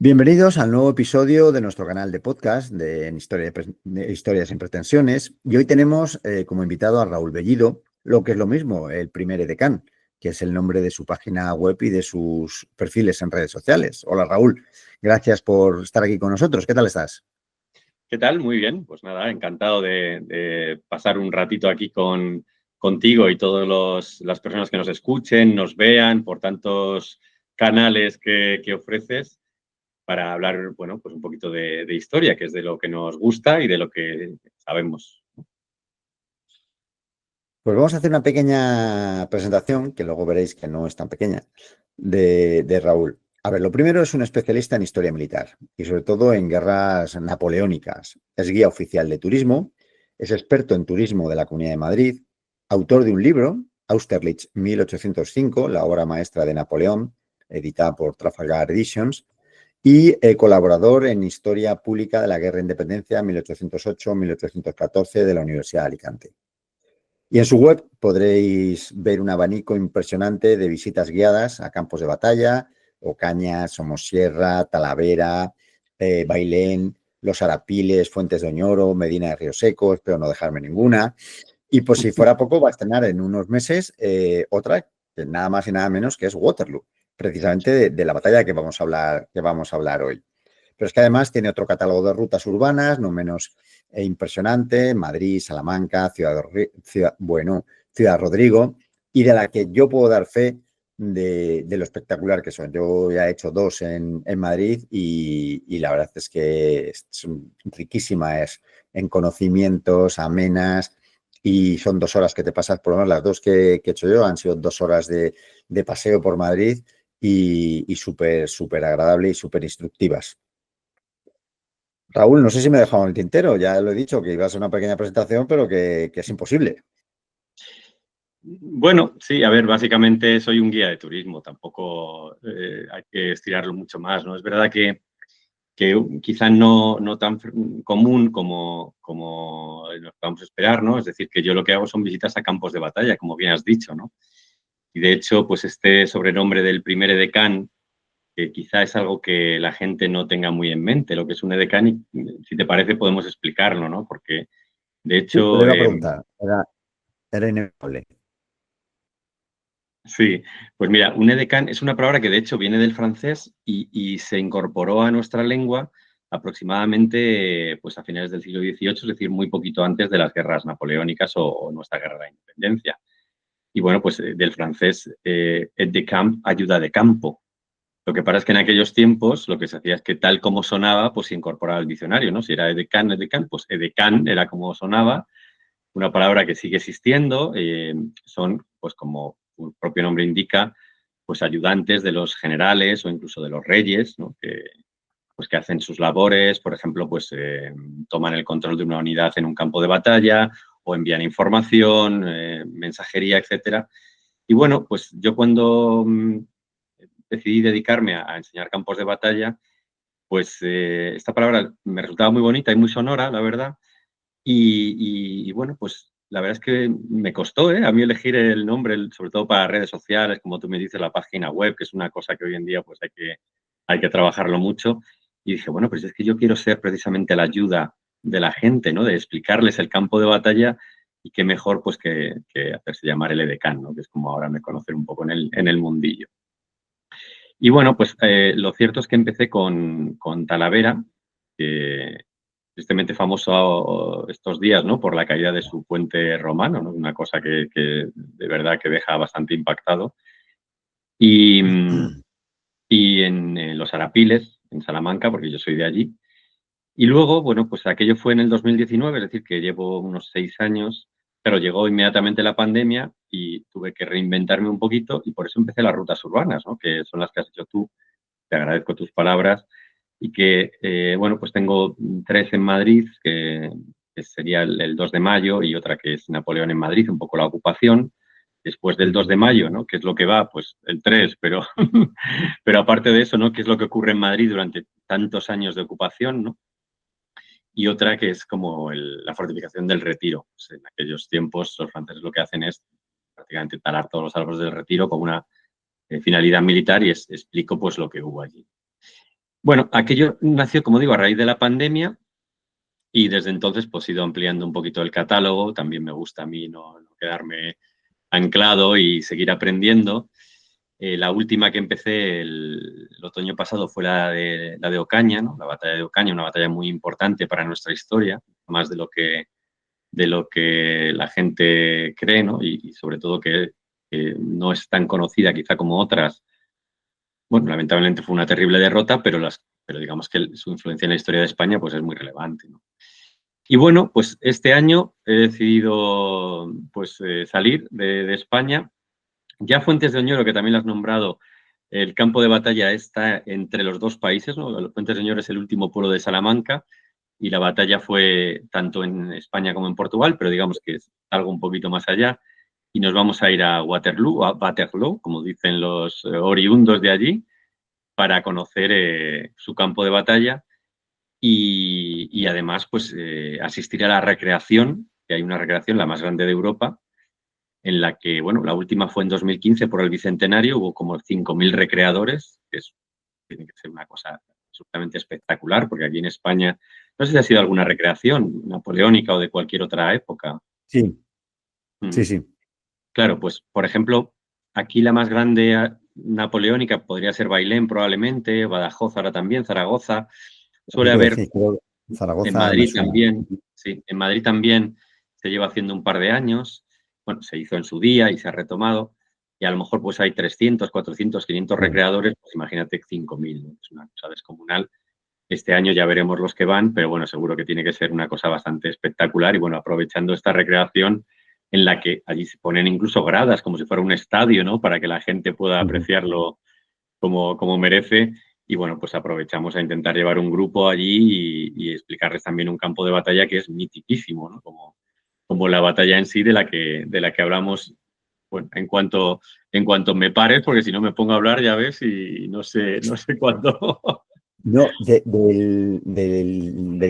Bienvenidos al nuevo episodio de nuestro canal de podcast de Historias sin Pretensiones. Y hoy tenemos como invitado a Raúl Bellido, lo que es lo mismo, el primer edecán, que es el nombre de su página web y de sus perfiles en redes sociales. Hola Raúl, gracias por estar aquí con nosotros. ¿Qué tal estás? ¿Qué tal? Muy bien. Pues nada, encantado de pasar un ratito aquí contigo y todas las personas que nos escuchen, nos vean por tantos canales que ofreces para hablar, bueno, pues un poquito de historia, que es de lo que nos gusta y de lo que sabemos. Pues vamos a hacer una pequeña presentación, que luego veréis que no es tan pequeña, de Raúl. A ver, lo primero es un especialista en historia militar y sobre todo en guerras napoleónicas. Es guía oficial de turismo, es experto en turismo de la Comunidad de Madrid, autor de un libro, Austerlitz 1805, la obra maestra de Napoleón, editada por Trafalgar Editions, y colaborador en Historia Pública de la Guerra de Independencia 1808-1814 de la Universidad de Alicante. Y en su web podréis ver un abanico impresionante de visitas guiadas a campos de batalla, Ocaña, Somosierra, Talavera, Bailén, Los Arapiles, Fuentes de Oñoro, Medina de Río Seco, espero no dejarme ninguna. Y por si fuera poco, va a estrenar en unos meses otra, que nada más y nada menos que es Waterloo, precisamente de la batalla que vamos a hablar hoy. Pero es que además tiene otro catálogo de rutas urbanas, no menos impresionante, Madrid, Salamanca, Ciudad Rodrigo, y de la que yo puedo dar fe de lo espectacular que son. Yo ya he hecho dos en Madrid y la verdad es que son riquísimas en conocimientos, amenas, y son 2 horas que te pasas, por lo menos las dos que he hecho yo han sido 2 horas de paseo por Madrid y súper agradable y súper instructivas. Raúl, no sé si me he dejado en el tintero, ya lo he dicho, que iba a ser una pequeña presentación, pero que es imposible. Bueno, sí, a ver, básicamente soy un guía de turismo, tampoco hay que estirarlo mucho más, ¿no? Es verdad que quizá no tan común como nos vamos a esperar, ¿no? Es decir, que yo lo que hago son visitas a campos de batalla, como bien has dicho, ¿no? Y de hecho, pues este sobrenombre del primer edecán, que quizá es algo que la gente no tenga muy en mente, lo que es un edecán, y si te parece podemos explicarlo, ¿no? Porque, de Sí, te lo hecho, iba a preguntar, era inevitable. sí, pues mira, un edecán es una palabra que de hecho viene del francés y se incorporó a nuestra lengua aproximadamente pues a finales del siglo XVIII, es decir, muy poquito antes de las guerras napoleónicas o nuestra guerra de independencia. Y bueno, pues del francés aide de camp, ayuda de campo. Lo que pasa es que en aquellos tiempos lo que se hacía es que tal como sonaba, pues se incorporaba al diccionario, ¿no? Si era edecán, pues edecán era como sonaba, una palabra que sigue existiendo, son, pues como su propio nombre indica, pues ayudantes de los generales o incluso de los reyes, ¿no? Que hacen sus labores, por ejemplo, pues toman el control de una unidad en un campo de batalla o envían información, mensajería, etcétera. Y bueno, pues yo cuando decidí dedicarme a enseñar campos de batalla, pues esta palabra me resultaba muy bonita y muy sonora, la verdad, y bueno, pues la verdad es que me costó, a mí elegir el nombre, sobre todo para redes sociales, como tú me dices, la página web, que es una cosa que hoy en día pues hay que trabajarlo mucho. Y dije, bueno, pues es que yo quiero ser precisamente la ayuda de la gente, ¿no? De explicarles el campo de batalla y qué mejor pues que hacerse llamar el edecán, ¿no? Que es como ahora me conocen un poco en el mundillo. Y bueno, pues lo cierto es que empecé con Talavera, que tristemente famoso estos días, ¿no? Por la caída de su puente romano, ¿no? Una cosa que de verdad que deja bastante impactado. Y, y en Los Arapiles, en Salamanca, porque yo soy de allí. Y luego, bueno, pues aquello fue en el 2019, es decir, que llevo unos 6 años, pero llegó inmediatamente la pandemia y tuve que reinventarme un poquito y por eso empecé las rutas urbanas, ¿no? Que son las que has hecho tú. Te agradezco tus palabras y que, bueno, pues tengo 3 en Madrid, que sería el 2 de mayo y otra que es Napoleón en Madrid, un poco la ocupación. Después del 2 de mayo, ¿no? ¿Qué es lo que va? Pues el 3, pero, pero aparte de eso, ¿no? ¿Qué es lo que ocurre en Madrid durante tantos años de ocupación, ¿no? Y otra que es como la fortificación del Retiro. Pues en aquellos tiempos los franceses lo que hacen es prácticamente talar todos los árboles del Retiro con una finalidad militar y explico pues lo que hubo allí. Bueno, aquello nació, como digo, a raíz de la pandemia y desde entonces pues he ido ampliando un poquito el catálogo. También me gusta a mí no quedarme anclado y seguir aprendiendo. La última que empecé el otoño pasado fue la de Ocaña, ¿no? La batalla de Ocaña, una batalla muy importante para nuestra historia, más de lo que la gente cree, ¿no? Y sobre todo que no es tan conocida quizá como otras. Bueno, lamentablemente fue una terrible derrota, pero digamos que su influencia en la historia de España pues es muy relevante, ¿no? Y bueno, pues este año he decidido pues salir de España. Ya Fuentes de Oñoro, que también lo has nombrado, el campo de batalla está entre los dos países, ¿no? Fuentes de Oñoro es el último pueblo de Salamanca y la batalla fue tanto en España como en Portugal, pero digamos que es algo un poquito más allá. Y nos vamos a ir a Waterloo, como dicen los oriundos de allí, para conocer su campo de batalla y además pues asistir a la recreación, que hay una recreación la más grande de Europa, en la que, bueno, la última fue en 2015 por el Bicentenario, hubo como 5.000 recreadores, que tiene que ser una cosa absolutamente espectacular, porque aquí en España, no sé si ha sido alguna recreación napoleónica o de cualquier otra época. Sí, sí, Mm. sí. Claro, pues, por ejemplo, aquí la más grande napoleónica podría ser Bailén, probablemente, Badajoz ahora también, Zaragoza. Suele Te iba a haber decir, creo que en Zaragoza me Madrid suena. también, sí, en Madrid también se lleva haciendo un par de años. Bueno, se hizo en su día y se ha retomado. Y a lo mejor pues hay 300, 400, 500 Sí. recreadores, pues imagínate 5.000, ¿no? Es una cosa descomunal. Este año ya veremos los que van, pero bueno, seguro que tiene que ser una cosa bastante espectacular. Y bueno, aprovechando esta recreación en la que allí se ponen incluso gradas, como si fuera un estadio, ¿no? Para que la gente pueda Ujú. apreciarlo como merece. Y bueno, pues aprovechamos a intentar llevar un grupo allí y explicarles también un campo de batalla que es mitiquísimo, ¿no? Como la batalla en sí de la que hablamos, bueno, en cuanto me pares, porque si no me pongo a hablar, ya ves, y no sé cuándo. No, del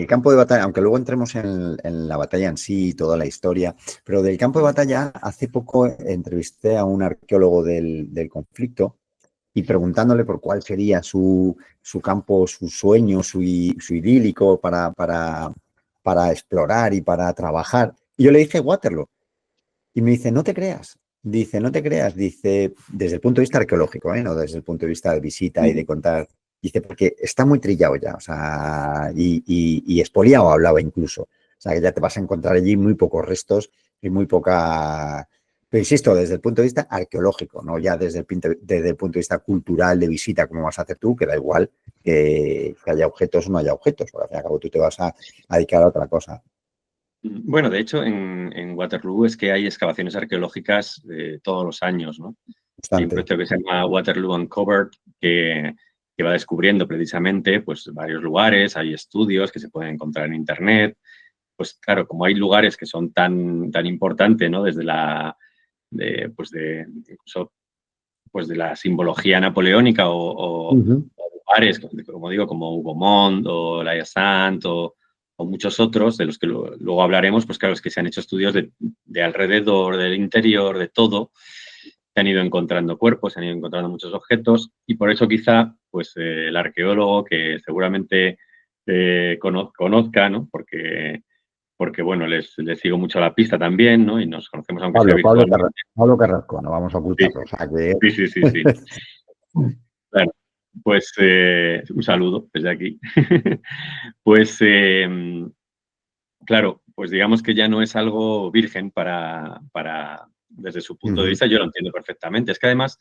campo de batalla, aunque luego entremos en la batalla en sí y toda la historia, pero del campo de batalla, hace poco entrevisté a un arqueólogo del conflicto y preguntándole por cuál sería su campo, su sueño, su idílico para explorar y para trabajar. Y yo le dije Waterloo. Y me dice, no te creas. Dice, no te creas. Dice, desde el punto de vista arqueológico, ¿eh? No desde el punto de vista de visita y de contar. Dice, porque está muy trillado ya, o sea, y expoliado hablaba incluso. O sea, que ya te vas a encontrar allí muy pocos restos y muy poca. Pero insisto, desde el punto de vista arqueológico, no ya desde el punto de vista cultural de visita, como vas a hacer tú, que da igual que haya objetos o no haya objetos, porque al fin y al cabo tú te vas a dedicar a otra cosa. Bueno, de hecho, en Waterloo es que hay excavaciones arqueológicas todos los años, ¿no? Hay un Bastante. proyecto que se llama Waterloo Uncovered que va descubriendo precisamente pues, varios lugares, hay estudios que se pueden encontrar en Internet. Pues claro, como hay lugares que son tan importantes, ¿no? Desde incluso, pues, de la simbología napoleónica Ujú. o lugares, como digo, como Hugomont o La Sant o muchos otros de los que luego hablaremos, pues claro, es que se han hecho estudios de alrededor, del interior, de todo. Se han ido encontrando cuerpos, se han ido encontrando muchos objetos y por eso quizá pues el arqueólogo que seguramente conozca, ¿no? Porque bueno, les sigo mucho la pista también, ¿no? Y nos conocemos aunque sea virtualmente. Pablo Carrasco, no vamos a Sí, ocultarlo. O sea, que sí, sí, sí, sí. Claro, pues un saludo desde aquí. Pues claro, pues digamos que ya no es algo virgen desde su punto de Ujú. vista, yo lo entiendo perfectamente. Es que además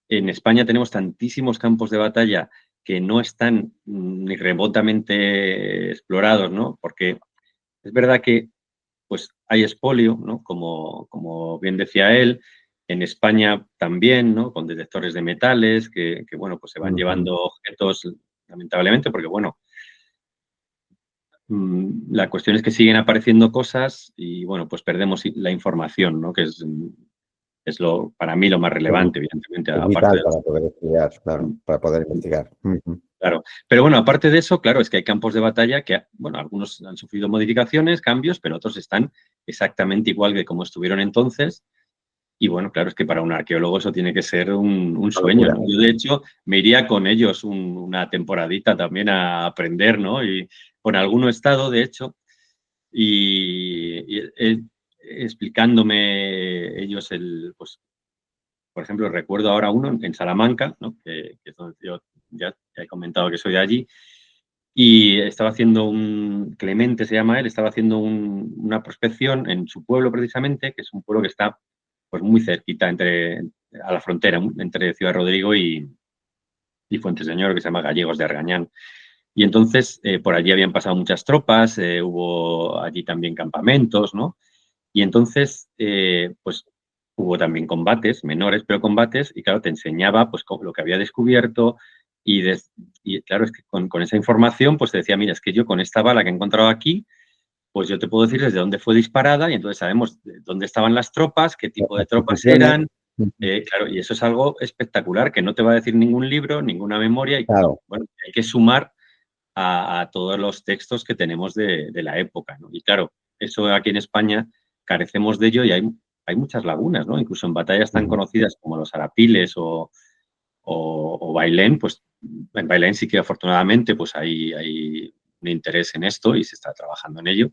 en España tenemos tantísimos campos de batalla que no están ni remotamente explorados, ¿no? Porque es verdad que pues hay expolio, ¿no? Como bien decía él, en España también, ¿no? Con detectores de metales bueno, pues se van Ujú. llevando objetos, lamentablemente, porque, bueno, la cuestión es que siguen apareciendo cosas y, bueno, pues perdemos la información, ¿no? Que es para mí lo más Sí, relevante, evidentemente, es aparte vital de para los. poder estudiar, claro, para poder investigar. Ujú. Claro. Pero bueno, aparte de eso, claro, es que hay campos de batalla que, bueno, algunos han sufrido modificaciones, cambios, pero otros están exactamente igual que como estuvieron entonces. Y bueno, claro, es que para un arqueólogo eso tiene que ser un Una sueño, locura. ¿no? Yo, de hecho, me iría con ellos una temporadita también a aprender, ¿no? Y con alguno he estado, de hecho, y explicándome ellos pues, por ejemplo, recuerdo ahora uno en Salamanca, ¿no? Que es donde yo ya he comentado que soy de allí, y estaba haciendo Clemente se llama él, estaba haciendo una prospección en su pueblo precisamente, que es un pueblo que está pues muy cerquita a la frontera entre Ciudad Rodrigo y Fuenteseñor, que se llama Gallegos de Argañán. Y entonces por allí habían pasado muchas tropas, hubo allí también campamentos, ¿no? Y entonces, pues hubo también combates, menores, pero combates, y claro, te enseñaba pues lo que había descubierto y claro, es que con esa información pues te decía, mira, es que yo con esta bala que he encontrado aquí, pues yo te puedo decir desde dónde fue disparada y entonces sabemos dónde estaban las tropas, qué tipo de Las tropas posiciones. eran. Claro, y eso es algo espectacular, que no te va a decir ningún libro, ninguna memoria, y Claro. bueno, hay que sumar a todos los textos que tenemos de la época, ¿no? Y claro, eso aquí en España carecemos de ello y hay muchas lagunas, ¿no? Incluso en batallas tan conocidas como los Arapiles o Bailén, pues en Bailén sí que afortunadamente pues hay un interés en esto y se está trabajando en ello,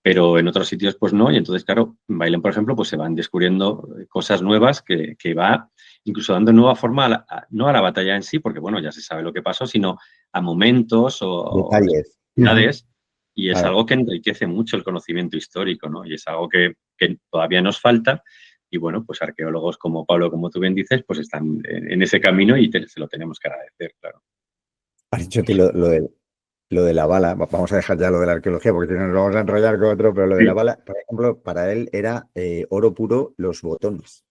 pero en otros sitios pues no, y entonces claro, en Bailén por ejemplo pues se van descubriendo cosas nuevas que va incluso dando nueva forma, no a la batalla en sí, porque bueno, ya se sabe lo que pasó, sino a momentos o Detalles. especialidades, y es Claro. algo que enriquece mucho el conocimiento histórico, ¿no? Y es algo que todavía nos falta, y bueno, pues arqueólogos como Pablo, como tú bien dices, pues están en ese camino y se lo tenemos que agradecer, claro. Has dicho tú lo de la bala. Vamos a dejar ya lo de la arqueología porque si no nos vamos a enrollar con otro, pero lo de la Sí. bala, por ejemplo, para él era oro puro los botones.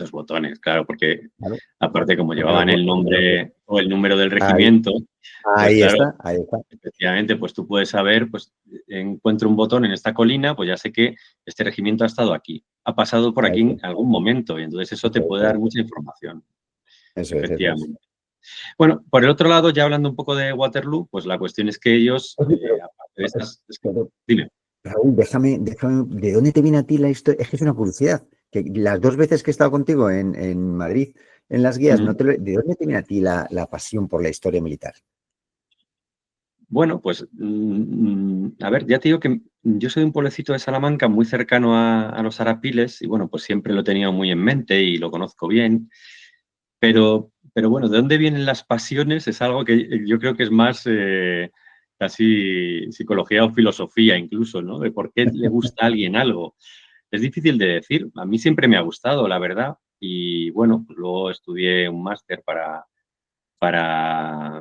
Los botones, claro, porque Claro. aparte como Porque los llevaban el botones. nombre o el número del Ahí, regimiento, pues ahí claro, está, ahí está. efectivamente, pues tú puedes saber, pues encuentro un botón en esta colina, pues ya sé que este regimiento ha estado aquí, ha pasado por aquí en Eso, algún momento y entonces eso te puede dar mucha información, eso es, eso es. efectivamente. Bueno, por el otro lado, ya hablando un poco de Waterloo, pues la cuestión es que ellos, Oye, aparte de estas, pero, dime. Raúl, déjame, ¿de dónde te viene a ti la historia? Es que es una curiosidad. Que las dos veces que he estado contigo en Madrid, en las guías, Mm. ¿de dónde te viene a ti la pasión por la historia militar? Bueno, pues a ver, ya te digo que yo soy de un pueblecito de Salamanca muy cercano a los Arapiles y bueno, pues siempre lo he tenido muy en mente y lo conozco bien, pero bueno, ¿de dónde vienen las pasiones? Es algo que yo creo que es más casi psicología o filosofía incluso, ¿no? De por qué le gusta a alguien algo. Es difícil de decir, a mí siempre me ha gustado, la verdad, y bueno, luego estudié un máster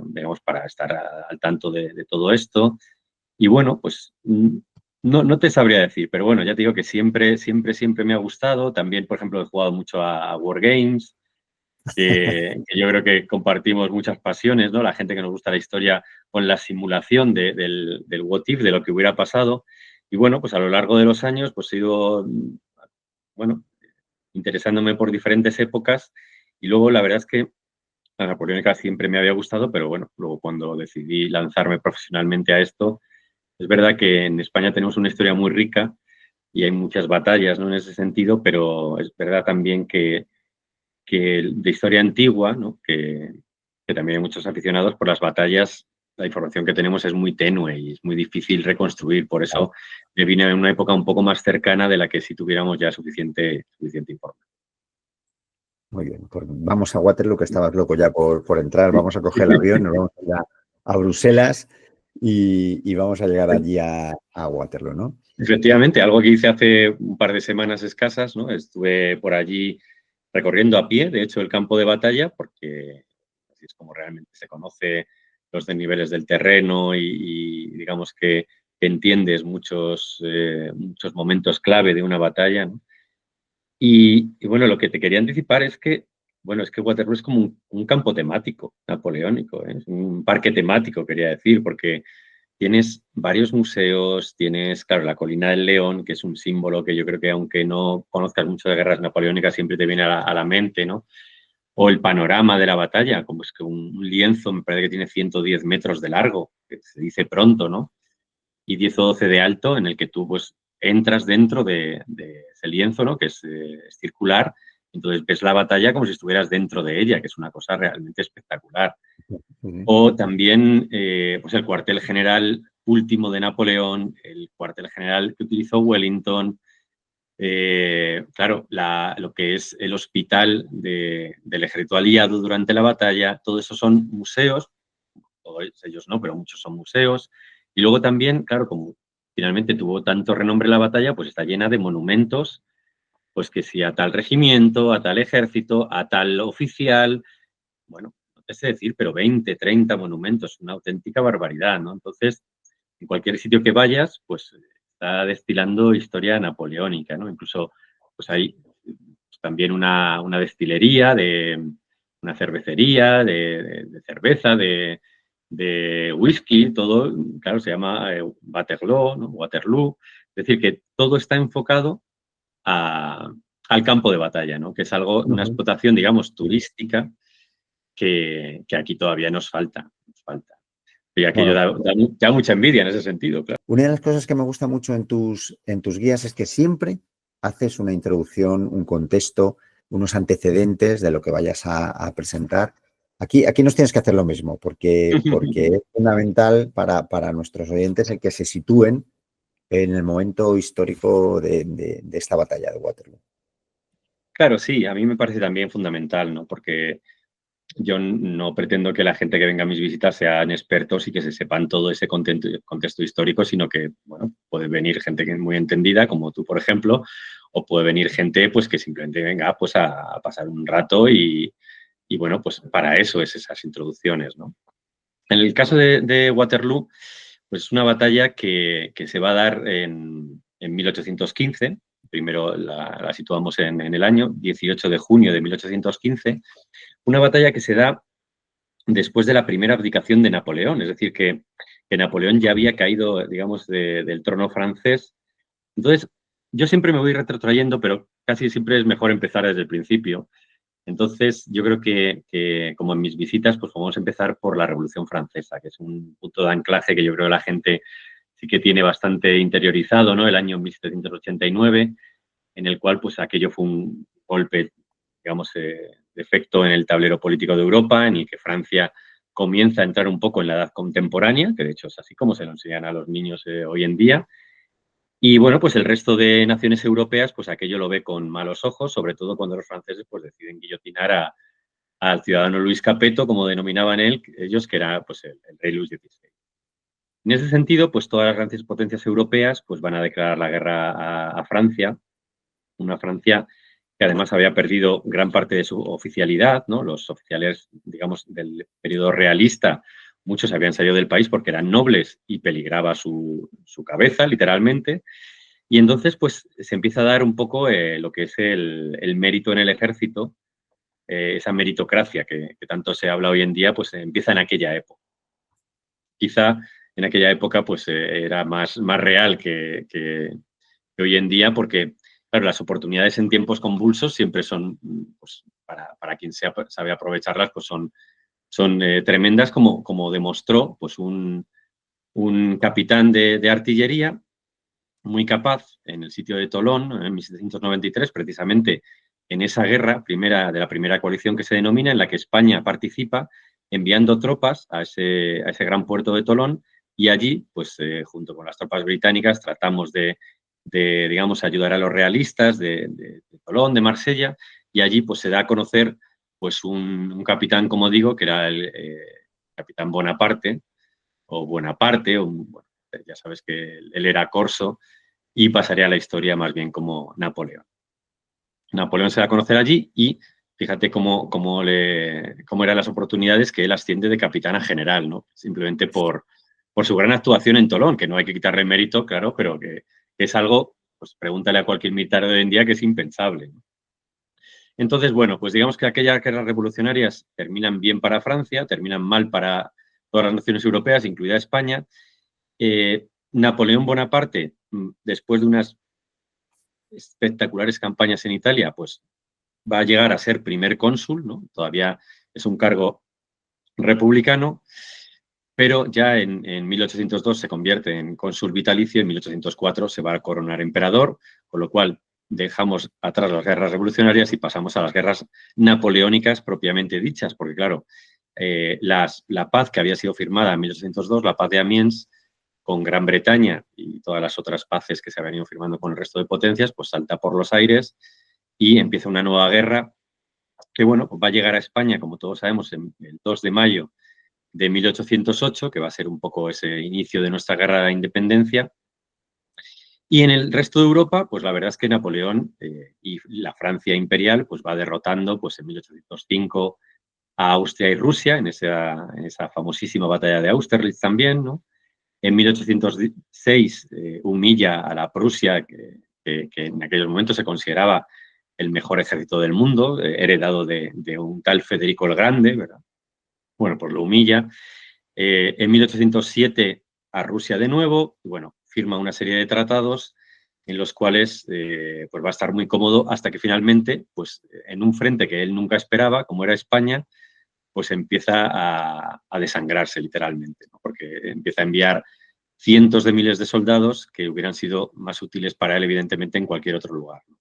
digamos, para estar al tanto de todo esto. Y bueno, pues no te sabría decir, pero bueno, ya te digo que siempre me ha gustado. También, por ejemplo, he jugado mucho a Wargames, que yo creo que compartimos muchas pasiones, ¿no? La gente que nos gusta la historia con la simulación del what if, de lo que hubiera pasado. Y bueno, pues a lo largo de los años, pues he ido, bueno, interesándome por diferentes épocas. Y luego la verdad es que la napoleónica siempre me había gustado, pero bueno, luego cuando decidí lanzarme profesionalmente a esto, es verdad que en España tenemos una historia muy rica y hay muchas batallas, ¿no? En ese sentido, pero es verdad también que de historia antigua, ¿no? Que también hay muchos aficionados por las batallas, la información que tenemos es muy tenue y es muy difícil reconstruir. Por eso me vine en una época un poco más cercana de la que si tuviéramos ya suficiente información. Muy bien, pues vamos a Waterloo, que estabas loco ya por entrar. Vamos a coger el avión, nos vamos a ir a Bruselas y vamos a llegar allí a Waterloo, ¿no? Efectivamente, algo que hice hace un par de semanas escasas, ¿no? Estuve por allí recorriendo a pie, de hecho, el campo de batalla, porque así es como realmente se conoce los desniveles del terreno y digamos que entiendes muchos momentos clave de una batalla, ¿no? Y bueno, lo que te quería anticipar es que, bueno, es que Waterloo es como un campo temático napoleónico, ¿eh? Es un parque temático, quería decir, porque tienes varios museos, tienes, claro, la Colina del León, que es un símbolo que yo creo que aunque no conozcas mucho de guerras napoleónicas, siempre te viene a la mente, ¿no? O el panorama de la batalla, como es que un lienzo me parece que tiene 110 metros de largo, que se dice pronto, ¿no? Y 10 o 12 de alto, en el que tú, pues, entras dentro de ese lienzo, ¿no? Que es circular. Entonces ves la batalla como si estuvieras dentro de ella, que es una cosa realmente espectacular. O también pues el cuartel general último de Napoleón, el cuartel general que utilizó Wellington, claro, lo que es el hospital del ejército aliado durante la batalla, todo eso son museos, todos ellos no, pero muchos son museos. Y luego también, claro, como finalmente tuvo tanto renombre la batalla, pues está llena de monumentos, pues que si a tal regimiento, a tal ejército, a tal oficial, bueno, no te sé decir, pero 20, 30 monumentos, una auténtica barbaridad, ¿no? Entonces, en cualquier sitio que vayas, pues está destilando historia napoleónica, ¿no? Incluso, pues hay también una destilería, una cervecería, de cerveza, de whisky, todo, claro, se llama Waterloo, ¿no? Waterloo. Es decir, que todo está enfocado al campo de batalla, ¿no? Que es algo, una explotación, digamos, turística que aquí todavía nos falta. Y aquello Bueno, da mucha envidia en ese sentido, claro. una de las cosas que me gusta mucho en tus guías es que siempre haces una introducción, un contexto, unos antecedentes de lo que vayas a presentar. Aquí nos tienes que hacer lo mismo, porque es fundamental para nuestros oyentes el que se sitúen en el momento histórico de esta batalla de Waterloo. Claro, sí, a mí me parece también fundamental, ¿no? Porque yo no pretendo que la gente que venga a mis visitas sean expertos y que se sepan todo ese contexto histórico, sino que, bueno, puede venir gente que es muy entendida, como tú, por ejemplo, o puede venir gente pues que simplemente venga pues a pasar un rato y, bueno, pues para eso es esas introducciones, ¿no? En el caso de Waterloo, pues es una batalla que se va a dar en 1815. Primero la situamos en el año 18 de junio de 1815. Una batalla que se da después de la primera abdicación de Napoleón, es decir, que Napoleón ya había caído, digamos, del trono francés. Entonces, yo siempre me voy retrotrayendo, pero casi siempre es mejor empezar desde el principio. Entonces, yo creo que como en mis visitas, pues vamos a empezar por la Revolución Francesa, que es un punto de anclaje que yo creo que la gente sí que tiene bastante interiorizado, ¿no? El año 1789, en el cual pues aquello fue un golpe, digamos, de efecto en el tablero político de Europa, en el que Francia comienza a entrar un poco en la edad contemporánea, que de hecho es así como se lo enseñan a los niños hoy en día. Y bueno, pues el resto de naciones europeas, pues aquello lo ve con malos ojos, sobre todo cuando los franceses pues deciden guillotinar al ciudadano Luis Capeto, como denominaban ellos, que era pues el rey Luis XVI. En ese sentido, pues todas las grandes potencias europeas pues van a declarar la guerra a Francia, una Francia que además había perdido gran parte de su oficialidad, ¿no? Los oficiales, digamos, del periodo realista, muchos habían salido del país porque eran nobles y peligraba su cabeza, literalmente. Y entonces, pues, se empieza a dar un poco lo que es el mérito en el ejército, esa meritocracia que tanto se habla hoy en día, pues empieza en aquella época. Quizá en aquella época, pues, era más real que hoy en día, porque, claro, las oportunidades en tiempos convulsos siempre son, pues, para quien sabe aprovecharlas, pues son tremendas, como demostró, pues, un capitán de artillería muy capaz en el sitio de Tolón, en 1793, precisamente en esa guerra de la primera coalición que se denomina, en la que España participa, enviando tropas a ese gran puerto de Tolón, y allí, pues junto con las tropas británicas, tratamos de digamos, ayudar a los realistas de Tolón, de Marsella, y allí pues se da a conocer pues un capitán, como digo, que era el capitán Bonaparte, o Buenaparte, bueno, ya sabes que él era corso, y pasaría a la historia más bien como Napoleón. Napoleón se da a conocer allí y fíjate cómo eran las oportunidades que él asciende de capitán a general, ¿no? Simplemente por su gran actuación en Tolón, que no hay que quitarle mérito, claro, pero que es algo, pues pregúntale a cualquier militar de hoy en día, que es impensable, ¿no? Entonces, bueno, pues digamos que aquellas guerras revolucionarias terminan bien para Francia, terminan mal para todas las naciones europeas, incluida España. Napoleón Bonaparte, después de unas espectaculares campañas en Italia, pues va a llegar a ser primer cónsul, ¿no? Todavía es un cargo republicano. pero ya en 1802 se convierte en cónsul vitalicio y en 1804 se va a coronar emperador, con lo cual dejamos atrás las guerras revolucionarias y pasamos a las guerras napoleónicas propiamente dichas, porque claro, la paz que había sido firmada en 1802, la paz de Amiens, con Gran Bretaña y todas las otras paces que se habían ido firmando con el resto de potencias, pues salta por los aires y empieza una nueva guerra que, bueno, pues va a llegar a España, como todos sabemos, el 2 de mayo de 1808, que va a ser un poco ese inicio de nuestra guerra de la independencia. Y en el resto de Europa, pues la verdad es que Napoleón y la Francia imperial pues va derrotando pues, en 1805 a Austria y Rusia, en esa famosísima batalla de Austerlitz también, ¿no? En 1806 humilla a la Prusia, que en aquellos momentos se consideraba el mejor ejército del mundo, heredado de un tal Federico el Grande, ¿verdad? Bueno, pues lo humilla. En 1807 a Rusia de nuevo, y bueno, firma una serie de tratados en los cuales pues va a estar muy cómodo hasta que finalmente, pues en un frente que él nunca esperaba, como era España, pues empieza a desangrarse literalmente, ¿no? Porque empieza a enviar cientos de miles de soldados que hubieran sido más útiles para él, evidentemente, en cualquier otro lugar, ¿no?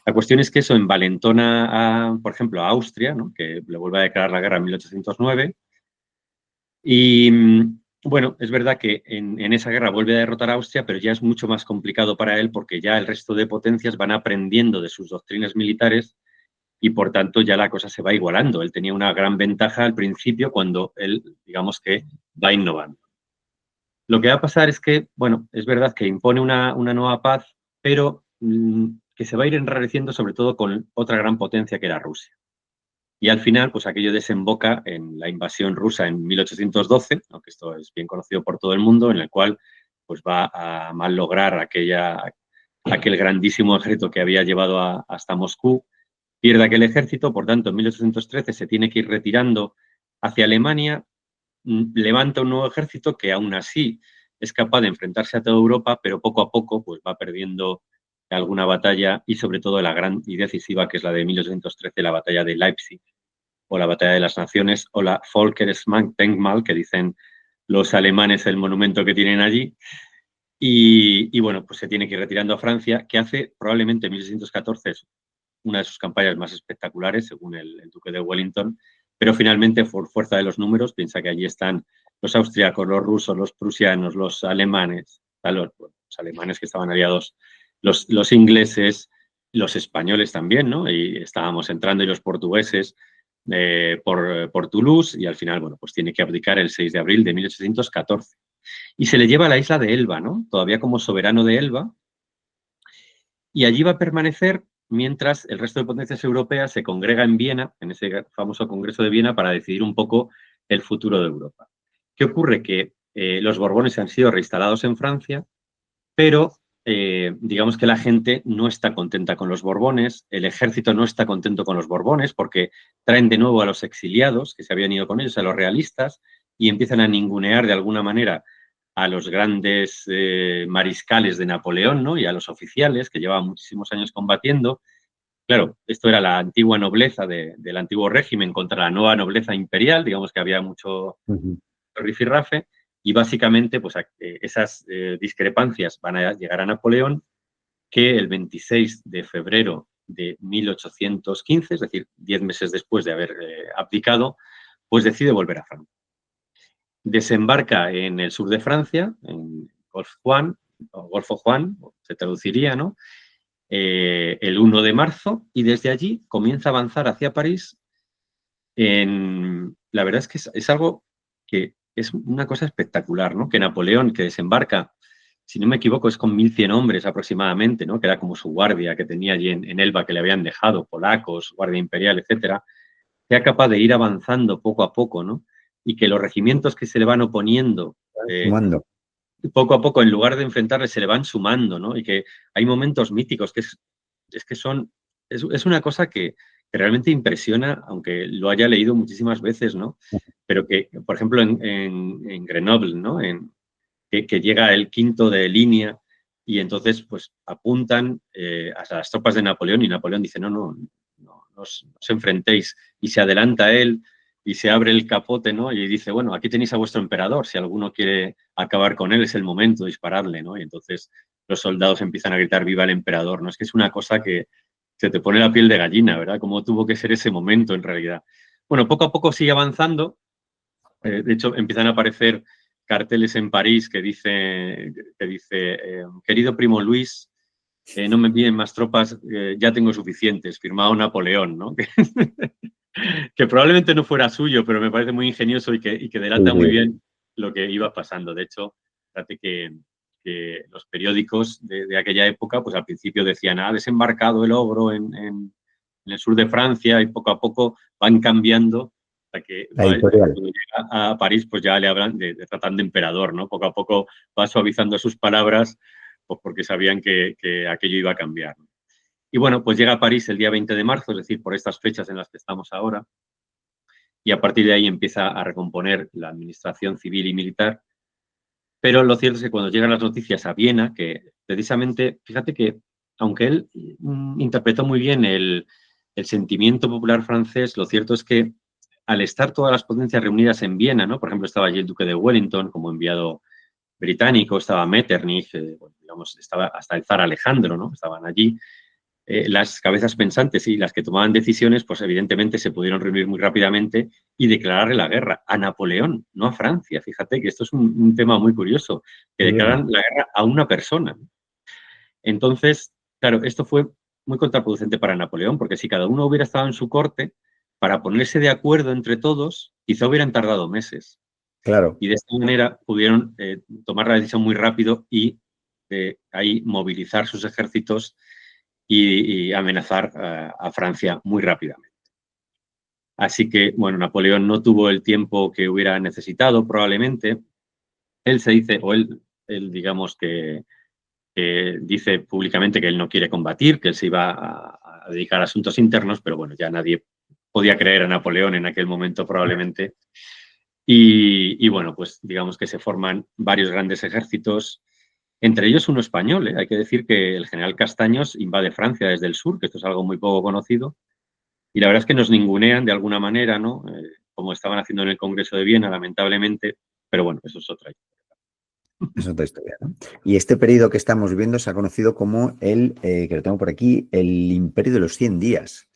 La cuestión es que eso envalentona, por ejemplo, a Austria, ¿no? Que le vuelve a declarar la guerra en 1809. Y bueno, es verdad que en esa guerra vuelve a derrotar a Austria, pero ya es mucho más complicado para él porque ya el resto de potencias van aprendiendo de sus doctrinas militares y por tanto ya la cosa se va igualando. Él tenía una gran ventaja al principio cuando él, digamos que, va innovando. Lo que va a pasar es que, bueno, es verdad que impone una nueva paz, pero que se va a ir enrareciendo sobre todo con otra gran potencia que era Rusia. Y al final, pues aquello desemboca en la invasión rusa en 1812, aunque esto es bien conocido por todo el mundo, en el cual pues va a mal lograr aquel grandísimo ejército que había llevado hasta Moscú, pierde aquel ejército, por tanto, en 1813 se tiene que ir retirando hacia Alemania, levanta un nuevo ejército que aún así es capaz de enfrentarse a toda Europa, pero poco a poco pues va perdiendo alguna batalla y sobre todo la gran y decisiva que es la de 1813, la batalla de Leipzig, o la Batalla de las Naciones, o la Volksdenkmal, que dicen los alemanes el monumento que tienen allí. Y bueno, pues se tiene que ir retirando a Francia, que hace probablemente en 1614 una de sus campañas más espectaculares, según el duque de Wellington, pero finalmente, por fuerza de los números, piensa que allí están los austriacos, los rusos, los prusianos, los alemanes, los alemanes que estaban aliados, los ingleses, los españoles también, ¿no? Y estábamos entrando, y los portugueses por Toulouse, y al final, bueno, pues tiene que abdicar el 6 de abril de 1814. Y se le lleva a la isla de Elba, ¿no? Todavía como soberano de Elba, y allí va a permanecer mientras el resto de potencias europeas se congrega en Viena, en ese famoso Congreso de Viena, para decidir un poco el futuro de Europa. ¿Qué ocurre? Que los Borbones han sido reinstalados en Francia, pero digamos que la gente no está contenta con los Borbones, el ejército no está contento con los Borbones porque traen de nuevo a los exiliados que se habían ido con ellos, a los realistas, y empiezan a ningunear de alguna manera a los grandes mariscales de Napoleón, ¿no? Y a los oficiales que llevaban muchísimos años combatiendo. Claro, esto era la antigua nobleza del antiguo régimen contra la nueva nobleza imperial, digamos que había mucho rifirrafe, y básicamente pues, esas discrepancias van a llegar a Napoleón, que el 26 de febrero de 1815, es decir, 10 meses después de haber abdicado, pues decide volver a Francia. Desembarca en el sur de Francia, en Golfo Juan, se traduciría, ¿no? El 1 de marzo, y desde allí comienza a avanzar hacia París. La verdad es que es algo que es una cosa espectacular, ¿no? Que Napoleón, que desembarca, si no me equivoco, es con 1.100 hombres aproximadamente, ¿no? Que era como su guardia que tenía allí en Elba, que le habían dejado, polacos, guardia imperial, etcétera, sea capaz de ir avanzando poco a poco, ¿no? Y que los regimientos que se le van oponiendo poco a poco, en lugar de enfrentarles, se le van sumando, ¿no? Y que hay momentos míticos que es una cosa que realmente impresiona, aunque lo haya leído muchísimas veces, ¿no? Pero que, por ejemplo, en Grenoble, ¿no? Que llega el quinto de línea y entonces, pues, apuntan a las tropas de Napoleón y Napoleón dice, no os enfrentéis, y se adelanta él y se abre el capote, ¿no? Y dice, bueno, aquí tenéis a vuestro emperador, si alguno quiere acabar con él es el momento de dispararle, ¿no? Y entonces los soldados empiezan a gritar viva el emperador, ¿no? Es que es una cosa que se te pone la piel de gallina, ¿verdad? Cómo tuvo que ser ese momento en realidad. Bueno, poco a poco sigue avanzando. De hecho, empiezan a aparecer carteles en París que dice querido primo Luis, no me envíen más tropas, ya tengo suficientes, firmado Napoleón, ¿no? Que probablemente no fuera suyo, pero me parece muy ingenioso y que Sí, delata muy sí. bien lo que iba pasando. De hecho, fíjate que los periódicos de aquella época, pues al principio decían, ha desembarcado el ogro en el sur de Francia y poco a poco van cambiando hasta que La editorial. cuando llega a París, pues ya le hablan de tratan de emperador, ¿no? Poco a poco va suavizando sus palabras, pues porque sabían que aquello iba a cambiar, ¿no? Y bueno, pues llega a París el día 20 de marzo, es decir, por estas fechas en las que estamos ahora, y a partir de ahí empieza a recomponer la administración civil y militar. Pero lo cierto es que cuando llegan las noticias a Viena, que precisamente, fíjate que aunque él interpretó muy bien el sentimiento popular francés, lo cierto es que al estar todas las potencias reunidas en Viena, ¿no? Por ejemplo, estaba allí el duque de Wellington como enviado británico, estaba Metternich, bueno, digamos, estaba hasta el zar Alejandro, ¿no? Estaban allí. Las cabezas pensantes y las que tomaban decisiones, pues evidentemente se pudieron reunir muy rápidamente y declararle la guerra a Napoleón, no a Francia. Fíjate que esto es un tema muy curioso, que declaran la guerra a una persona. Entonces, claro, esto fue muy contraproducente para Napoleón, porque si cada uno hubiera estado en su corte, para ponerse de acuerdo entre todos, quizá hubieran tardado meses. Claro. Y de esta manera pudieron tomar la decisión muy rápido y ahí movilizar sus ejércitos y amenazar a Francia muy rápidamente. Así que, bueno, Napoleón no tuvo el tiempo que hubiera necesitado, probablemente. Él se dice, o él digamos que dice públicamente que él no quiere combatir, que él se iba a dedicar a asuntos internos, pero bueno, ya nadie podía creer a Napoleón en aquel momento probablemente. Y bueno, pues digamos que se forman varios grandes ejércitos, entre ellos uno español. Hay que decir que el general Castaños invade Francia desde el sur, que esto es algo muy poco conocido, y la verdad es que nos ningunean de alguna manera, ¿no? Como estaban haciendo en el Congreso de Viena, lamentablemente, pero bueno, eso es otra historia. Es otra historia, ¿no? Y este periodo que estamos viviendo se ha conocido como que lo tengo por aquí, el Imperio de los 100 días,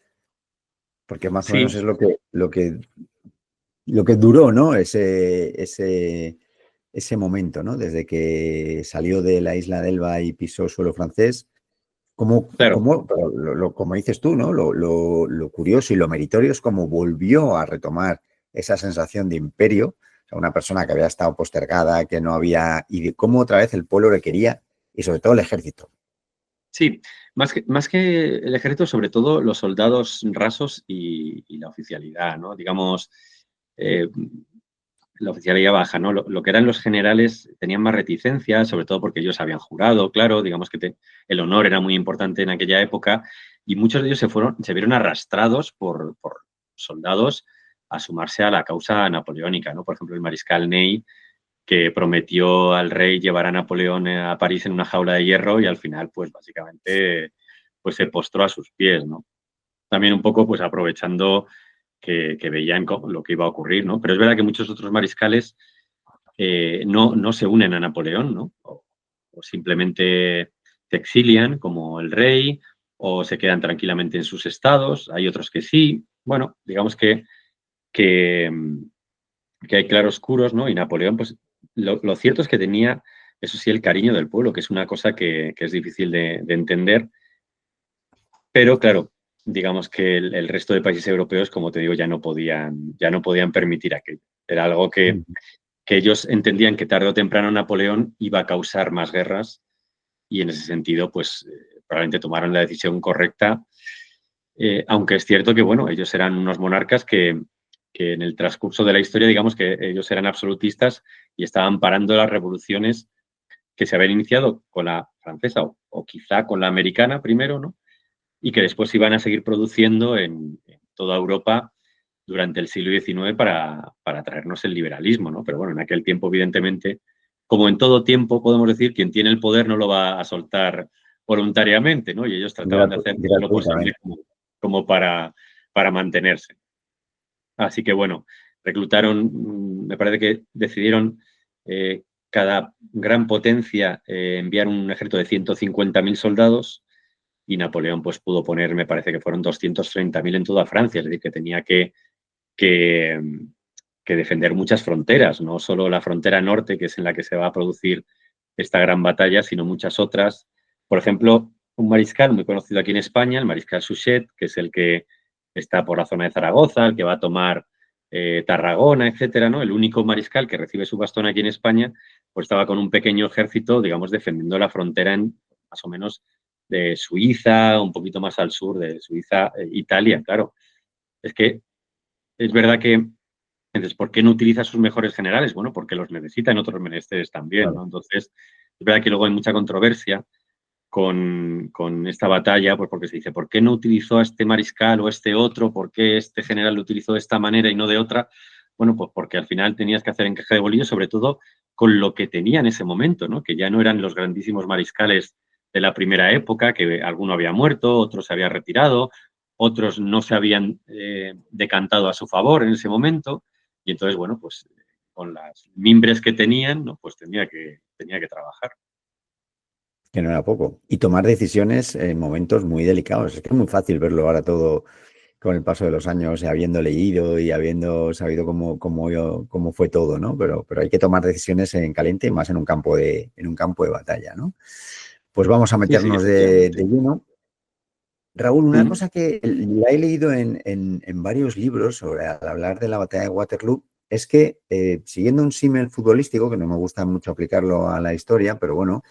porque más o menos Sí, es lo que duró, ¿no? Ese momento, ¿no? Desde que salió de la isla de Elba y pisó suelo francés. claro. Como dices tú, ¿no? Lo curioso y lo meritorio es cómo volvió a retomar esa sensación de imperio, o sea, una persona que había estado postergada, que no había, y de cómo otra vez el pueblo le quería, y sobre todo el ejército. Sí, más que el ejército, sobre todo los soldados rasos y la oficialidad, ¿no? Digamos, eh, la oficialidad baja, ¿no? Lo que eran los generales tenían más reticencia, sobre todo porque ellos habían jurado, claro, digamos que el honor era muy importante en aquella época y muchos de ellos se vieron arrastrados por soldados a sumarse a la causa napoleónica, ¿no? Por ejemplo, el mariscal Ney, que prometió al rey llevar a Napoleón a París en una jaula de hierro y al final, pues básicamente, pues se postró a sus pies, ¿no? También un poco, pues aprovechando que veían lo que iba a ocurrir, ¿no? Pero es verdad que muchos otros mariscales no se unen a Napoleón, ¿no? O simplemente se exilian, como el rey, o se quedan tranquilamente en sus estados. Hay otros que sí. Bueno, digamos que, que hay claroscuros, ¿no? Y Napoleón, pues lo cierto es que tenía, eso sí, el cariño del pueblo, que es una cosa que es difícil de entender. Pero claro, digamos que el resto de países europeos, como te digo, ya no podían permitir aquello. Era algo que ellos entendían que tarde o temprano Napoleón iba a causar más guerras y en ese sentido, pues probablemente tomaron la decisión correcta, aunque es cierto que, bueno, ellos eran unos monarcas que en el transcurso de la historia, digamos que ellos eran absolutistas y estaban parando las revoluciones que se habían iniciado con la francesa o quizá con la americana primero, ¿no? Y que después iban a seguir produciendo en toda Europa durante el siglo XIX para traernos el liberalismo, ¿no? Pero bueno, en aquel tiempo, evidentemente, como en todo tiempo, podemos decir, quien tiene el poder no lo va a soltar voluntariamente, ¿no? Y ellos trataban de hacer todo lo posible Gratuitamente. como para mantenerse. Así que, bueno, reclutaron, me parece que decidieron cada gran potencia enviar un ejército de 150.000 soldados y Napoleón pues pudo poner, me parece que fueron 230.000 en toda Francia, es decir, que tenía que, que defender muchas fronteras, no solo la frontera norte, que es en la que se va a producir esta gran batalla, sino muchas otras. Por ejemplo, un mariscal muy conocido aquí en España, el mariscal Suchet, que es el que está por la zona de Zaragoza, el que va a tomar Tarragona, etcétera, ¿no? El único mariscal que recibe su bastón aquí en España, pues estaba con un pequeño ejército, digamos, defendiendo la frontera en más o menos de Suiza, un poquito más al sur de Suiza, Italia, claro. Es que es verdad que, entonces, ¿por qué no utiliza sus mejores generales? Bueno, porque los necesita en otros menesteres también, ¿no? Claro. Entonces, es verdad que luego hay mucha controversia con esta batalla, pues porque se dice, ¿por qué no utilizó a este mariscal o a este otro? ¿Por qué este general lo utilizó de esta manera y no de otra? Bueno, pues porque al final tenías que hacer encaje de bolillo, sobre todo con lo que tenía en ese momento, ¿no? Que ya no eran los grandísimos mariscales de la primera época, que alguno había muerto, otro se había retirado, otros no se habían decantado a su favor en ese momento, y entonces, bueno, pues con las mimbres que tenían, ¿no? Pues tenía que trabajar. Que no era poco. Y tomar decisiones en momentos muy delicados. Es que es muy fácil verlo ahora todo con el paso de los años, habiendo leído y habiendo sabido cómo fue todo, ¿no? Pero hay que tomar decisiones en caliente, más en un campo de batalla, ¿no? Pues vamos a Sí, sí, meternos de efectivamente. lleno. Raúl, una Mm. cosa que la he leído en varios libros sobre al hablar de la batalla de Waterloo es que, siguiendo un símil futbolístico, que no me gusta mucho aplicarlo a la historia, pero bueno,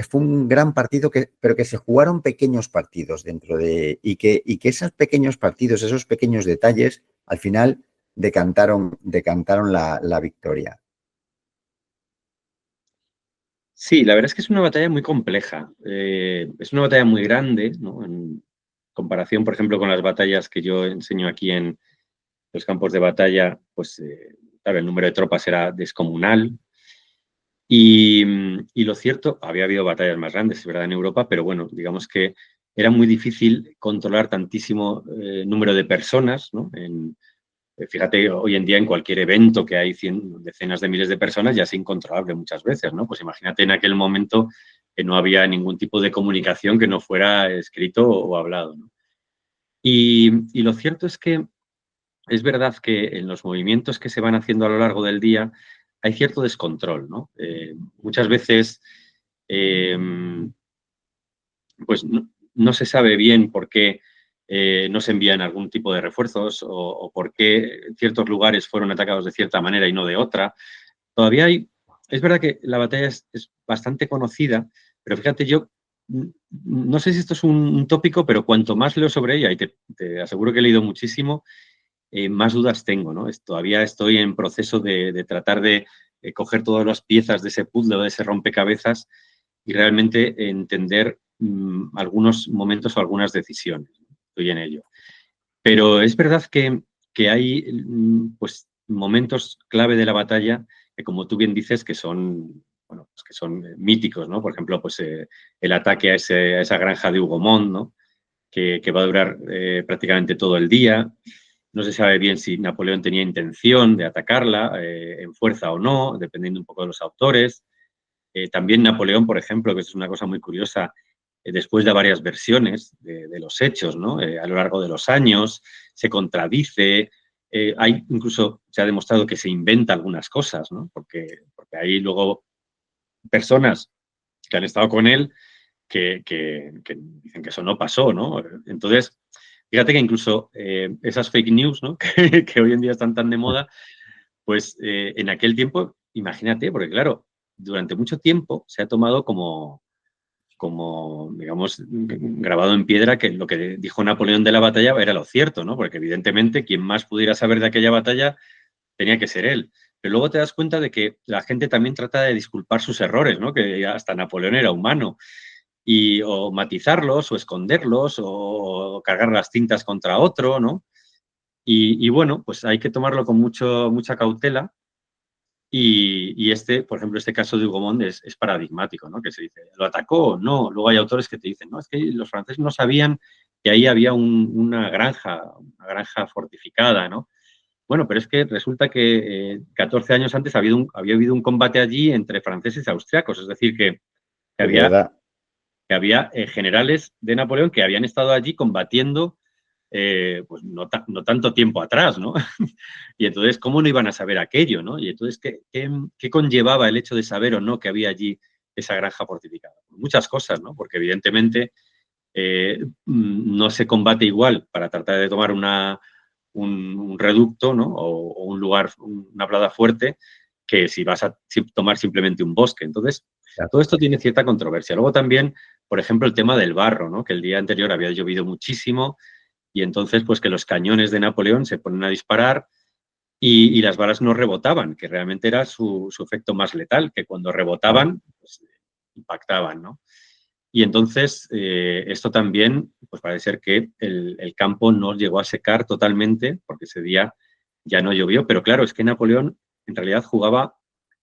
fue un gran partido, pero que se jugaron pequeños partidos dentro y que esos pequeños partidos, esos pequeños detalles, al final decantaron la victoria. Sí, la verdad es que es una batalla muy compleja. Es una batalla muy grande, ¿no? En comparación, por ejemplo, con las batallas que yo enseño aquí en los campos de batalla, pues, claro, el número de tropas era descomunal. Y lo cierto, había habido batallas más grandes, es verdad, en Europa, pero bueno, digamos que era muy difícil controlar tantísimo número de personas, ¿no? Fíjate, hoy en día en cualquier evento que hay decenas de miles de personas ya es incontrolable muchas veces, ¿no? Pues imagínate en aquel momento que no había ningún tipo de comunicación que no fuera escrito o hablado, ¿no? Y lo cierto es que es verdad que en los movimientos que se van haciendo a lo largo del día hay cierto descontrol, ¿no? Muchas veces eh, pues no se sabe bien por qué no se envían algún tipo de refuerzos o por qué ciertos lugares fueron atacados de cierta manera y no de otra. Todavía hay, es verdad que la batalla es bastante conocida, pero fíjate, yo no sé si esto es un tópico, pero cuanto más leo sobre ella, y te aseguro que he leído muchísimo, más dudas tengo, ¿no? Todavía estoy en proceso de tratar de coger todas las piezas de ese puzzle o de ese rompecabezas y realmente entender algunos momentos o algunas decisiones. Estoy en ello. Pero es verdad que hay pues, momentos clave de la batalla que, como tú bien dices, que son, bueno, pues que son míticos, ¿no? Por ejemplo, pues, el ataque a esa granja de Hugomont, ¿no? Que va a durar prácticamente todo el día. No se sabe bien si Napoleón tenía intención de atacarla en fuerza o no, dependiendo un poco de los autores. También Napoleón, por ejemplo, que es una cosa muy curiosa, después de varias versiones de los hechos, ¿no? A lo largo de los años, se contradice. Hay incluso, se ha demostrado que se inventa algunas cosas, ¿no? Porque hay luego personas que han estado con él que dicen que eso no pasó, ¿no? Entonces, fíjate que incluso esas fake news, ¿no? Que hoy en día están tan de moda, pues en aquel tiempo, imagínate, porque claro, durante mucho tiempo se ha tomado como, digamos, grabado en piedra que lo que dijo Napoleón de la batalla era lo cierto, ¿no? Porque evidentemente quien más pudiera saber de aquella batalla tenía que ser él. Pero luego te das cuenta de que la gente también trata de disculpar sus errores, ¿no? Que hasta Napoleón era humano. O matizarlos, o esconderlos, o cargar las tintas contra otro, ¿no? Y bueno, pues hay que tomarlo con mucha cautela. Y por ejemplo, este caso de Hugomont es paradigmático, ¿no? Que se dice, ¿lo atacó o no? Luego hay autores que te dicen, no, es que los franceses no sabían que ahí había una granja fortificada, ¿no? Bueno, pero es que resulta que 14 años antes había habido un combate allí entre franceses y austriacos, es decir, que Es había, verdad. que había generales de Napoleón que habían estado allí combatiendo pues no tanto tiempo atrás, ¿no? Y entonces, ¿cómo no iban a saber aquello, no? Y entonces, ¿qué conllevaba el hecho de saber o no que había allí esa granja fortificada? Muchas cosas, ¿no? Porque evidentemente no se combate igual para tratar de tomar un reducto, ¿no? O un lugar, una plaza fuerte, que si vas a tomar simplemente un bosque. Entonces, todo esto tiene cierta controversia. Luego también, por ejemplo, el tema del barro, ¿no? Que el día anterior había llovido muchísimo y entonces, pues que los cañones de Napoleón se ponen a disparar y las balas no rebotaban, que realmente era su efecto más letal, que cuando rebotaban, pues, impactaban, ¿no? Y entonces, esto también, pues parece ser que el campo no llegó a secar totalmente, porque ese día ya no llovió. Pero claro, es que Napoleón en realidad jugaba,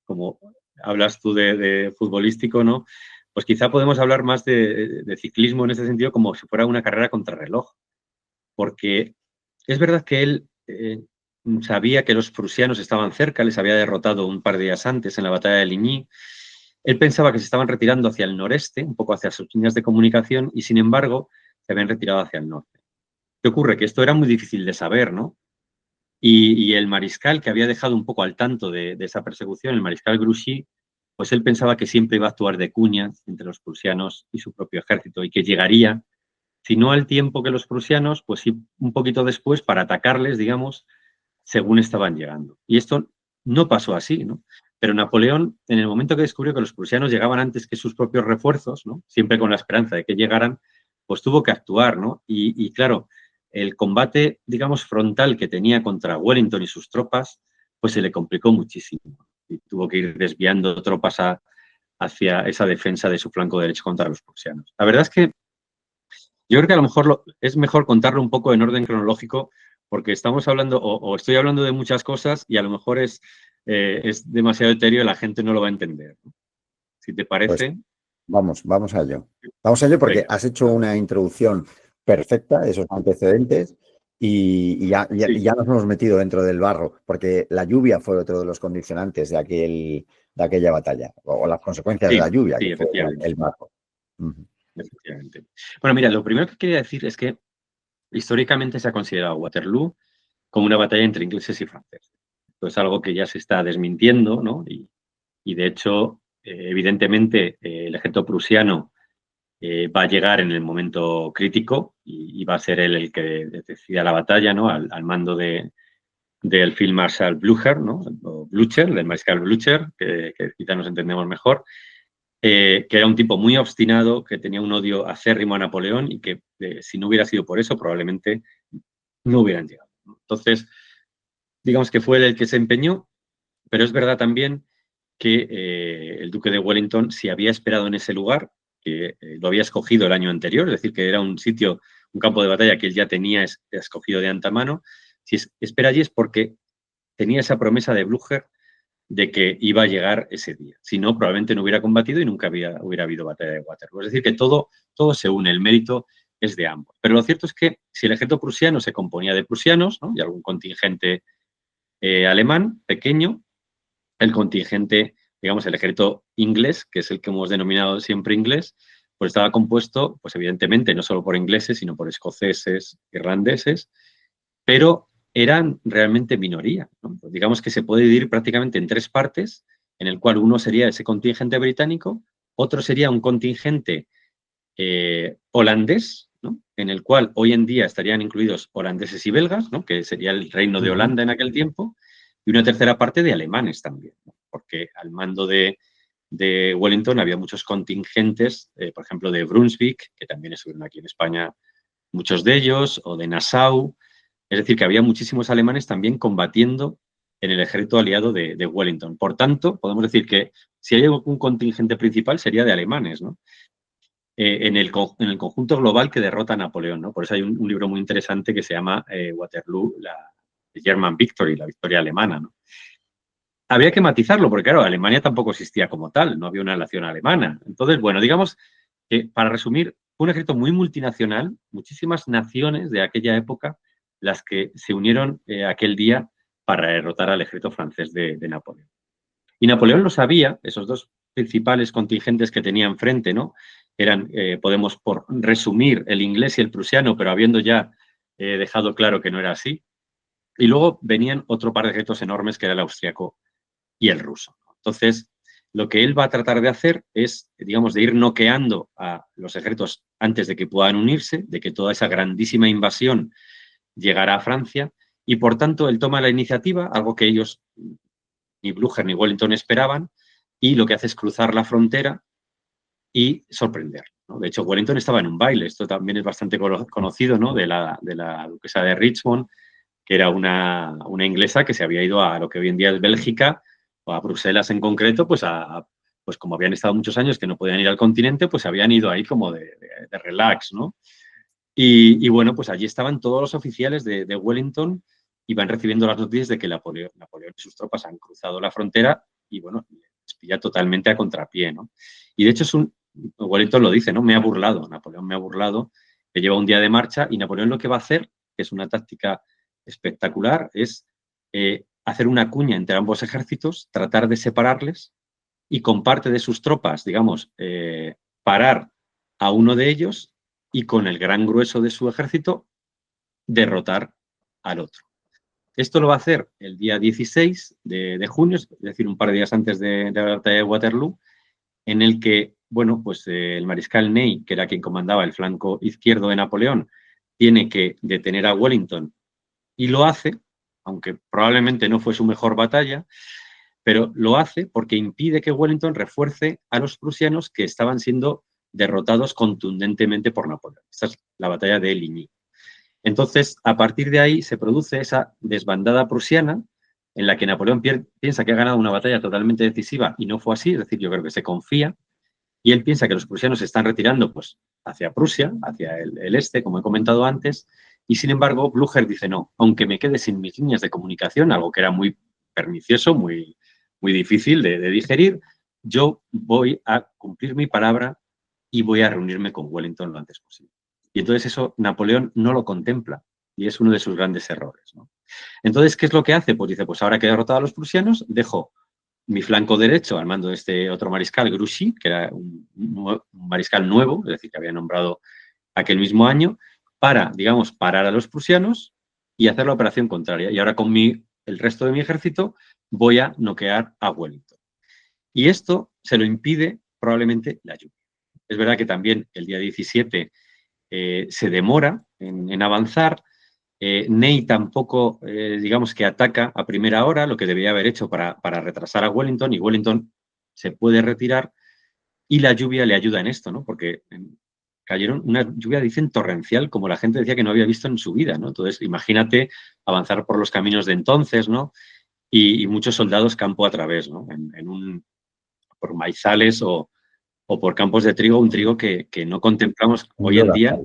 como hablas tú de futbolístico, ¿no? Pues quizá podemos hablar más de ciclismo en ese sentido, como si fuera una carrera contrarreloj. Porque es verdad que él sabía que los prusianos estaban cerca, les había derrotado un par de días antes en la batalla de Ligny. Él pensaba que se estaban retirando hacia el noreste, un poco hacia sus líneas de comunicación, y sin embargo se habían retirado hacia el norte. ¿Qué ocurre? Que esto era muy difícil de saber, ¿no? Y el mariscal, que había dejado un poco al tanto de esa persecución, el mariscal Grouchy, pues él pensaba que siempre iba a actuar de cuñas entre los prusianos y su propio ejército y que llegaría, si no al tiempo que los prusianos, pues sí un poquito después para atacarles, digamos, según estaban llegando. Y esto no pasó así, ¿no? Pero Napoleón, en el momento que descubrió que los prusianos llegaban antes que sus propios refuerzos, ¿no? Siempre con la esperanza de que llegaran, pues tuvo que actuar, ¿no? Y claro, el combate, digamos, frontal que tenía contra Wellington y sus tropas, pues se le complicó muchísimo. Y tuvo que ir desviando tropas hacia esa defensa de su flanco derecho contra los prusianos. La verdad es que yo creo que a lo mejor es mejor contarlo un poco en orden cronológico, porque estamos hablando, o estoy hablando de muchas cosas y a lo mejor es demasiado etéreo y la gente no lo va a entender, ¿no? Si te Pues parece, vamos a ello. Vamos a ello porque venga. has hecho una introducción perfecta, esos antecedentes, y Sí, ya nos hemos metido dentro del barro, porque la lluvia fue otro de los condicionantes de aquella batalla, o las consecuencias de la sí, lluvia, sí, que fue efectivamente, el barro. Ujú. efectivamente. Bueno, mira, lo primero que quería decir es que históricamente se ha considerado Waterloo como una batalla entre ingleses y franceses. Esto es algo que ya se está desmintiendo, ¿no? Y de hecho, evidentemente, el ejército prusiano va a llegar en el momento crítico y va a ser él el que decida la batalla, ¿no? Al mando del Field Marshal Blücher, ¿no? O Blücher, del mariscal Blücher, que quizá nos entendemos mejor, que era un tipo muy obstinado, que tenía un odio acérrimo a Napoleón y que si no hubiera sido por eso, probablemente no hubieran llegado, ¿no? Entonces, digamos que fue él el que se empeñó, pero es verdad también que el duque de Wellington, si había esperado en ese lugar, que lo había escogido el año anterior, es decir, que era un sitio, un campo de batalla que él ya tenía escogido de antemano, si espera allí es porque tenía esa promesa de Blücher de que iba a llegar ese día. Si no, probablemente no hubiera combatido y nunca hubiera habido batalla de Waterloo. Es decir, que todo se une, el mérito es de ambos. Pero lo cierto es que si el ejército prusiano se componía de prusianos, ¿no? Y algún contingente alemán pequeño, el contingente, digamos, el ejército inglés, que es el que hemos denominado siempre inglés, pues estaba compuesto, pues evidentemente, no solo por ingleses, sino por escoceses, irlandeses, pero eran realmente minoría, ¿no? Pues digamos que se puede dividir prácticamente en tres partes, en el cual uno sería ese contingente británico, otro sería un contingente holandés, ¿no? En el cual hoy en día estarían incluidos holandeses y belgas, ¿no? Que sería el reino de Ujú. Holanda en aquel tiempo, y una tercera parte de alemanes también, ¿no? Porque al mando de Wellington había muchos contingentes, por ejemplo, de Brunswick, que también estuvieron aquí en España, muchos de ellos, o de Nassau, es decir, que había muchísimos alemanes también combatiendo en el ejército aliado de Wellington. Por tanto, podemos decir que si hay un contingente principal sería de alemanes, ¿no? En el conjunto global que derrota a Napoleón, ¿no? Por eso hay un libro muy interesante que se llama Waterloo, la German Victory, la victoria alemana, ¿no? Había que matizarlo, porque claro, Alemania tampoco existía como tal, no había una nación alemana. Entonces, bueno, digamos que, para resumir, fue un ejército muy multinacional, muchísimas naciones de aquella época las que se unieron aquel día para derrotar al ejército francés de Napoleón. Y Napoleón lo sabía, esos dos principales contingentes que tenía enfrente, ¿no? Eran, podemos por resumir, el inglés y el prusiano, pero habiendo ya dejado claro que no era así. Y luego venían otro par de ejércitos enormes, que era el austriaco y el ruso. Entonces, lo que él va a tratar de hacer es, digamos, de ir noqueando a los ejércitos antes de que puedan unirse, de que toda esa grandísima invasión llegara a Francia, y por tanto él toma la iniciativa, algo que ellos, ni Blücher ni Wellington, esperaban, y lo que hace es cruzar la frontera y sorprender, ¿no? De hecho, Wellington estaba en un baile, esto también es bastante conocido, ¿no? De la duquesa de Richmond, que era una inglesa que se había ido a lo que hoy en día es Bélgica, o a Bruselas en concreto, pues pues como habían estado muchos años que no podían ir al continente, pues habían ido ahí como de relax, ¿no? Y bueno, pues allí estaban todos los oficiales de Wellington y van recibiendo las noticias de que Napoleón y sus tropas han cruzado la frontera y, bueno, les pilla totalmente a contrapié, ¿no? Y de hecho Wellington lo dice, ¿no? Me ha burlado, Napoleón me ha burlado, que lleva un día de marcha, y Napoleón lo que va a hacer, que es una táctica espectacular, es hacer una cuña entre ambos ejércitos, tratar de separarles y con parte de sus tropas, digamos, parar a uno de ellos y con el gran grueso de su ejército derrotar al otro. Esto lo va a hacer el día 16 de junio, es decir, un par de días antes de la batalla de Waterloo, en el que, bueno, pues el mariscal Ney, que era quien comandaba el flanco izquierdo de Napoleón, tiene que detener a Wellington, y lo hace, aunque probablemente no fue su mejor batalla, pero lo hace porque impide que Wellington refuerce a los prusianos que estaban siendo derrotados contundentemente por Napoleón. Esta es la batalla de Ligny. Entonces, a partir de ahí se produce esa desbandada prusiana en la que Napoleón piensa que ha ganado una batalla totalmente decisiva, y no fue así, es decir, yo creo que se confía, y él piensa que los prusianos se están retirando pues, hacia Prusia, hacia el este, como he comentado antes, y sin embargo Blücher dice no, aunque me quede sin mis líneas de comunicación, algo que era muy pernicioso, muy difícil de digerir, yo voy a cumplir mi palabra y voy a reunirme con Wellington lo antes posible. Y entonces eso Napoleón no lo contempla, y es uno de sus grandes errores, ¿no? Entonces, ¿qué es lo que hace? Pues dice, pues ahora que he derrotado a los prusianos, dejo mi flanco derecho al mando de este otro mariscal, Grouchy, que era un mariscal nuevo, es decir, que había nombrado aquel mismo año, para, digamos, parar a los prusianos y hacer la operación contraria. Y ahora con el resto de mi ejército voy a noquear a Wellington. Y esto se lo impide probablemente la lluvia. Es verdad que también el día 17 se demora en avanzar. Ney tampoco, digamos que ataca a primera hora, lo que debía haber hecho para retrasar a Wellington, y Wellington se puede retirar, y la lluvia le ayuda en esto, ¿no? Porque cayeron una lluvia, dicen, torrencial, como la gente decía que no había visto en su vida, ¿no? Entonces, imagínate avanzar por los caminos de entonces, ¿no? Y muchos soldados campo a través, ¿no? Por maizales o por campos de trigo, un trigo que no contemplamos hoy en día,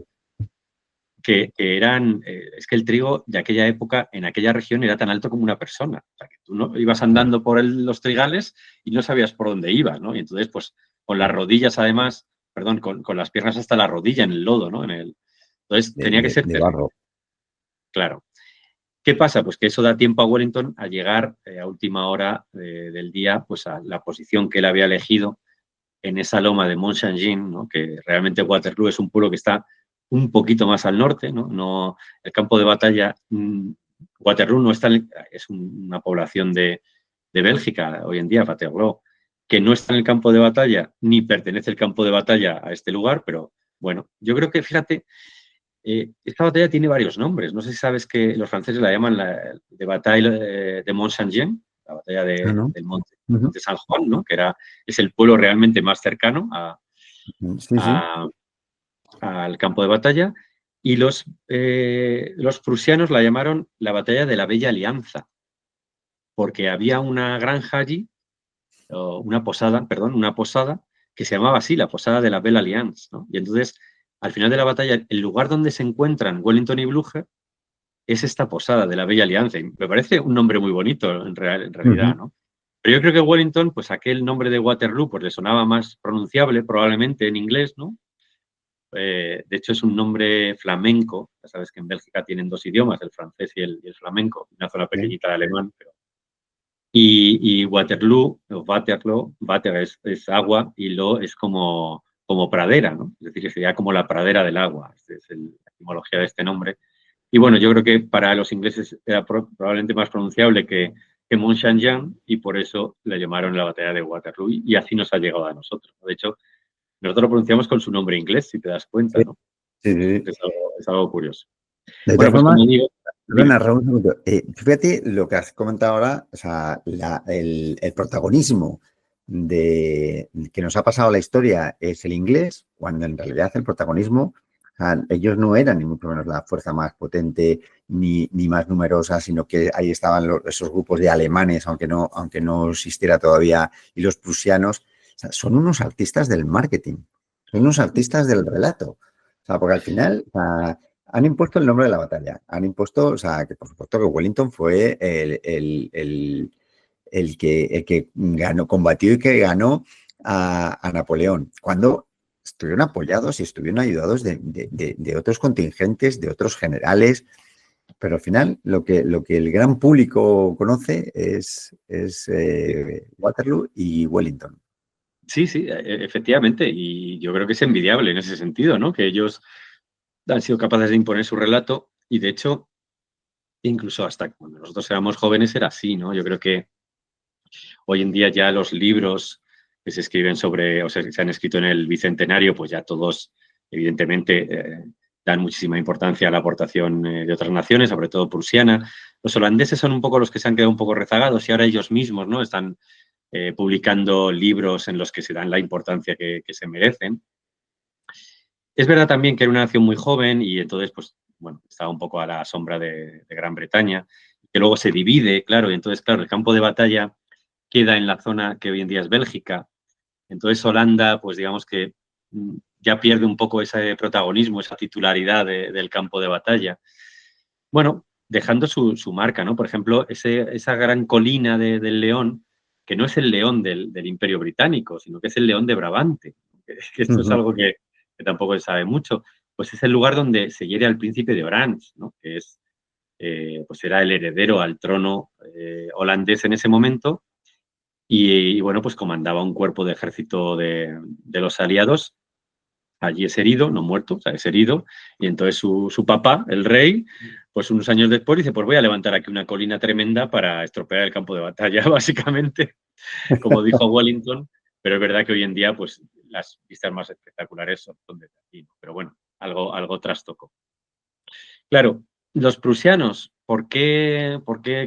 que eran, es que el trigo de aquella época, en aquella región, era tan alto como una persona. O sea, que tú no ibas andando por los trigales y no sabías por dónde ibas, ¿no? Y entonces, pues, con las rodillas, además, perdón, con las piernas hasta la rodilla en el lodo, ¿no? Entonces, tenía que ser de barro. Claro. ¿Qué pasa? Pues que eso da tiempo a Wellington a llegar a última hora del día, pues a la posición que él había elegido en esa loma de Mont-Saint-Jean, ¿no? Que realmente Waterloo es un pueblo que está un poquito más al norte, ¿no? El campo de batalla, Waterloo no está, es una población de Bélgica hoy en día, Waterloo, que no está en el campo de batalla, ni pertenece el campo de batalla a este lugar, pero bueno, yo creo que, fíjate, esta batalla tiene varios nombres. No sé si sabes que los franceses la llaman de batalla de Mont-Saint-Jean, la batalla ¿No? del Monte San Juan, ¿no? Que es el pueblo realmente más cercano Sí, sí. al campo de batalla, y los prusianos la llamaron la batalla de la Bella Alianza, porque había una granja allí, una posada que se llamaba así, la posada de la Belle Alliance, ¿no? Y entonces, al final de la batalla, el lugar donde se encuentran Wellington y Blücher es esta posada de la Bella Alianza. Y me parece un nombre muy bonito, en realidad, ¿no? Pero yo creo que Wellington, pues aquel nombre de Waterloo, pues le sonaba más pronunciable, probablemente en inglés, ¿no? De hecho, es un nombre flamenco. Ya sabes que en Bélgica tienen dos idiomas, el francés y el flamenco, una zona Sí. pequeñita de alemán. Y Waterloo, o Waterloo, Water es agua y lo es como pradera, ¿no? Es decir, que sería como la pradera del agua. Esta es la etimología de este nombre. Y bueno, yo creo que para los ingleses era probablemente más pronunciable que Mont Saint-Jean y por eso le llamaron la batalla de Waterloo y así nos ha llegado a nosotros. De hecho, nosotros lo pronunciamos con su nombre inglés, si te das cuenta, Sí, ¿no? sí, sí. Es algo curioso. De Bueno, todas pues formas, como digo, dime. perdona, Raúl, un segundo. Fíjate lo que has comentado ahora, o sea, el protagonismo de que nos ha pasado la historia es el inglés, cuando en realidad el protagonismo, o sea, ellos no eran ni mucho menos la fuerza más potente ni más numerosa, sino que ahí estaban esos grupos de alemanes, aunque no existiera todavía, y los prusianos. O sea, son unos artistas del marketing, son unos artistas del relato. O sea, porque al final, o sea, han impuesto el nombre de la batalla. Han impuesto, o sea, que por supuesto que Wellington fue el que ganó, combatió y que ganó a Napoleón. Cuando estuvieron apoyados y estuvieron ayudados de otros contingentes, de otros generales. Pero al final lo que el gran público conoce es Waterloo y Wellington. Sí, sí, efectivamente. Y yo creo que es envidiable en ese sentido, ¿no? Que ellos han sido capaces de imponer su relato y, de hecho, incluso hasta cuando nosotros éramos jóvenes era así, ¿no? Yo creo que hoy en día ya los libros que se escriben sobre, o sea, que se han escrito en el Bicentenario, pues ya todos, evidentemente, dan muchísima importancia a la aportación de otras naciones, sobre todo prusiana. Los holandeses son un poco los que se han quedado un poco rezagados y ahora ellos mismos, ¿no? Están publicando libros en los que se dan la importancia que se merecen. Es verdad también que era una nación muy joven y entonces, pues, bueno, estaba un poco a la sombra de Gran Bretaña, que luego se divide, claro, y entonces, claro, el campo de batalla queda en la zona que hoy en día es Bélgica. Entonces Holanda, pues digamos que ya pierde un poco ese protagonismo, esa titularidad del campo de batalla. Bueno, dejando su marca, ¿no? Por ejemplo, esa gran colina del León, que no es el León del Imperio Británico, sino que es el León de Brabante, que esto es Ujú. algo que tampoco se sabe mucho, pues es el lugar donde se hiere al príncipe de Orange, ¿no? Que es, pues era el heredero al trono holandés en ese momento y, bueno, pues comandaba un cuerpo de ejército de los aliados. Allí es herido, no muerto, o sea, es herido. Y entonces su papá, el rey, pues unos años después dice, pues voy a levantar aquí una colina tremenda para estropear el campo de batalla, básicamente, como dijo Wellington. Pero es verdad que hoy en día, pues las vistas más espectaculares son desde aquí, ¿no? Pero bueno, algo trastocó. Claro, los prusianos, ¿por qué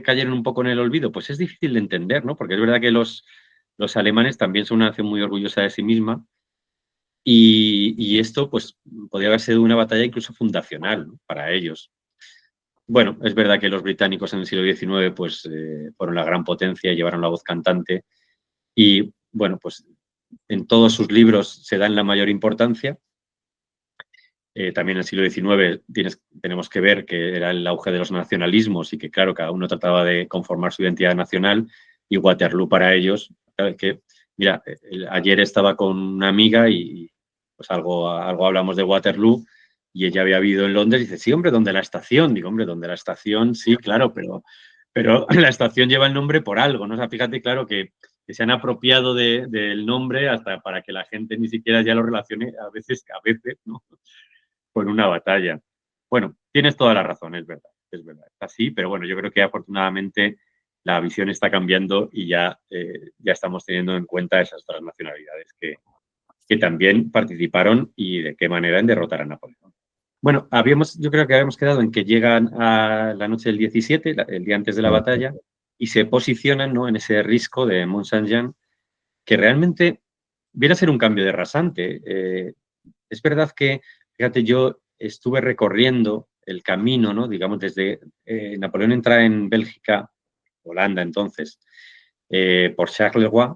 cayeron un poco en el olvido? Pues es difícil de entender, ¿no? Porque es verdad que los alemanes también son una nación muy orgullosa de sí misma y esto, pues, podría haber sido una batalla incluso fundacional, ¿no? Para ellos. Bueno, es verdad que los británicos en el siglo XIX, pues, fueron la gran potencia, llevaron la voz cantante y, bueno, pues, en todos sus libros se dan la mayor importancia. También en el siglo XIX tenemos que ver que era el auge de los nacionalismos y que, claro, cada uno trataba de conformar su identidad nacional y Waterloo para ellos, que, mira, ayer estaba con una amiga y pues algo hablamos de Waterloo y ella había vivido en Londres y dice, sí, hombre, ¿dónde la estación? Digo, hombre, ¿dónde la estación? Sí, claro, pero la estación lleva el nombre por algo, ¿no? O sea, fíjate, claro, que se han apropiado del nombre hasta para que la gente ni siquiera ya lo relacione a veces, ¿no? Con una batalla. Bueno, tienes toda la razón, es verdad, es así, pero bueno, yo creo que afortunadamente la visión está cambiando y ya estamos teniendo en cuenta esas otras nacionalidades que también participaron y de qué manera en derrotar a Napoleón. Bueno, yo creo que habíamos quedado en que llegan a la noche del 17, el día antes de la batalla, y se posicionan, ¿no?, en ese risco de Mont Saint-Jean, que realmente viene a ser un cambio de rasante. Es verdad que, fíjate, yo estuve recorriendo el camino, ¿no? Digamos, desde Napoleón entra en Bélgica, Holanda entonces, por Charleroi,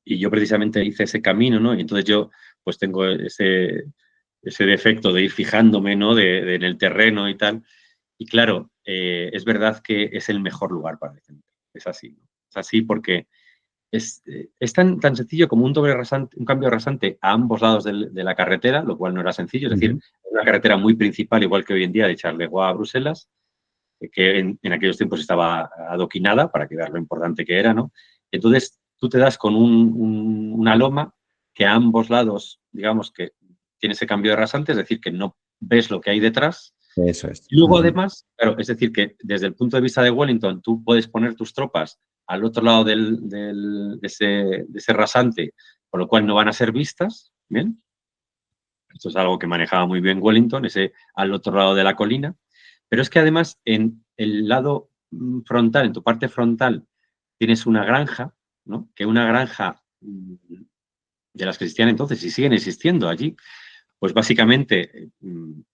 y yo precisamente hice ese camino, ¿no? Y entonces yo pues tengo ese defecto de ir fijándome, ¿no? En el terreno y tal. Y claro, es verdad que es el mejor lugar para defender. Es así, ¿no? Es así porque es tan sencillo como un cambio rasante a ambos lados de la carretera, lo cual no era sencillo. Es decir, una carretera muy principal, igual que hoy en día, de Charleroi a Bruselas, que en aquellos tiempos estaba adoquinada, para que veas lo importante que era, ¿no? Entonces, tú te das con una loma que a ambos lados, digamos, que tiene ese cambio de rasante, es decir, que no ves lo que hay detrás. Eso es. Y luego, además, claro, es decir, que desde el punto de vista de Wellington, tú puedes poner tus tropas al otro lado de ese rasante, con lo cual no van a ser vistas, ¿bien? Esto es algo que manejaba muy bien Wellington, ese al otro lado de la colina. Pero es que además en el lado frontal, en tu parte frontal, tienes una granja, ¿no? Que una granja de las que existían entonces y siguen existiendo allí, pues básicamente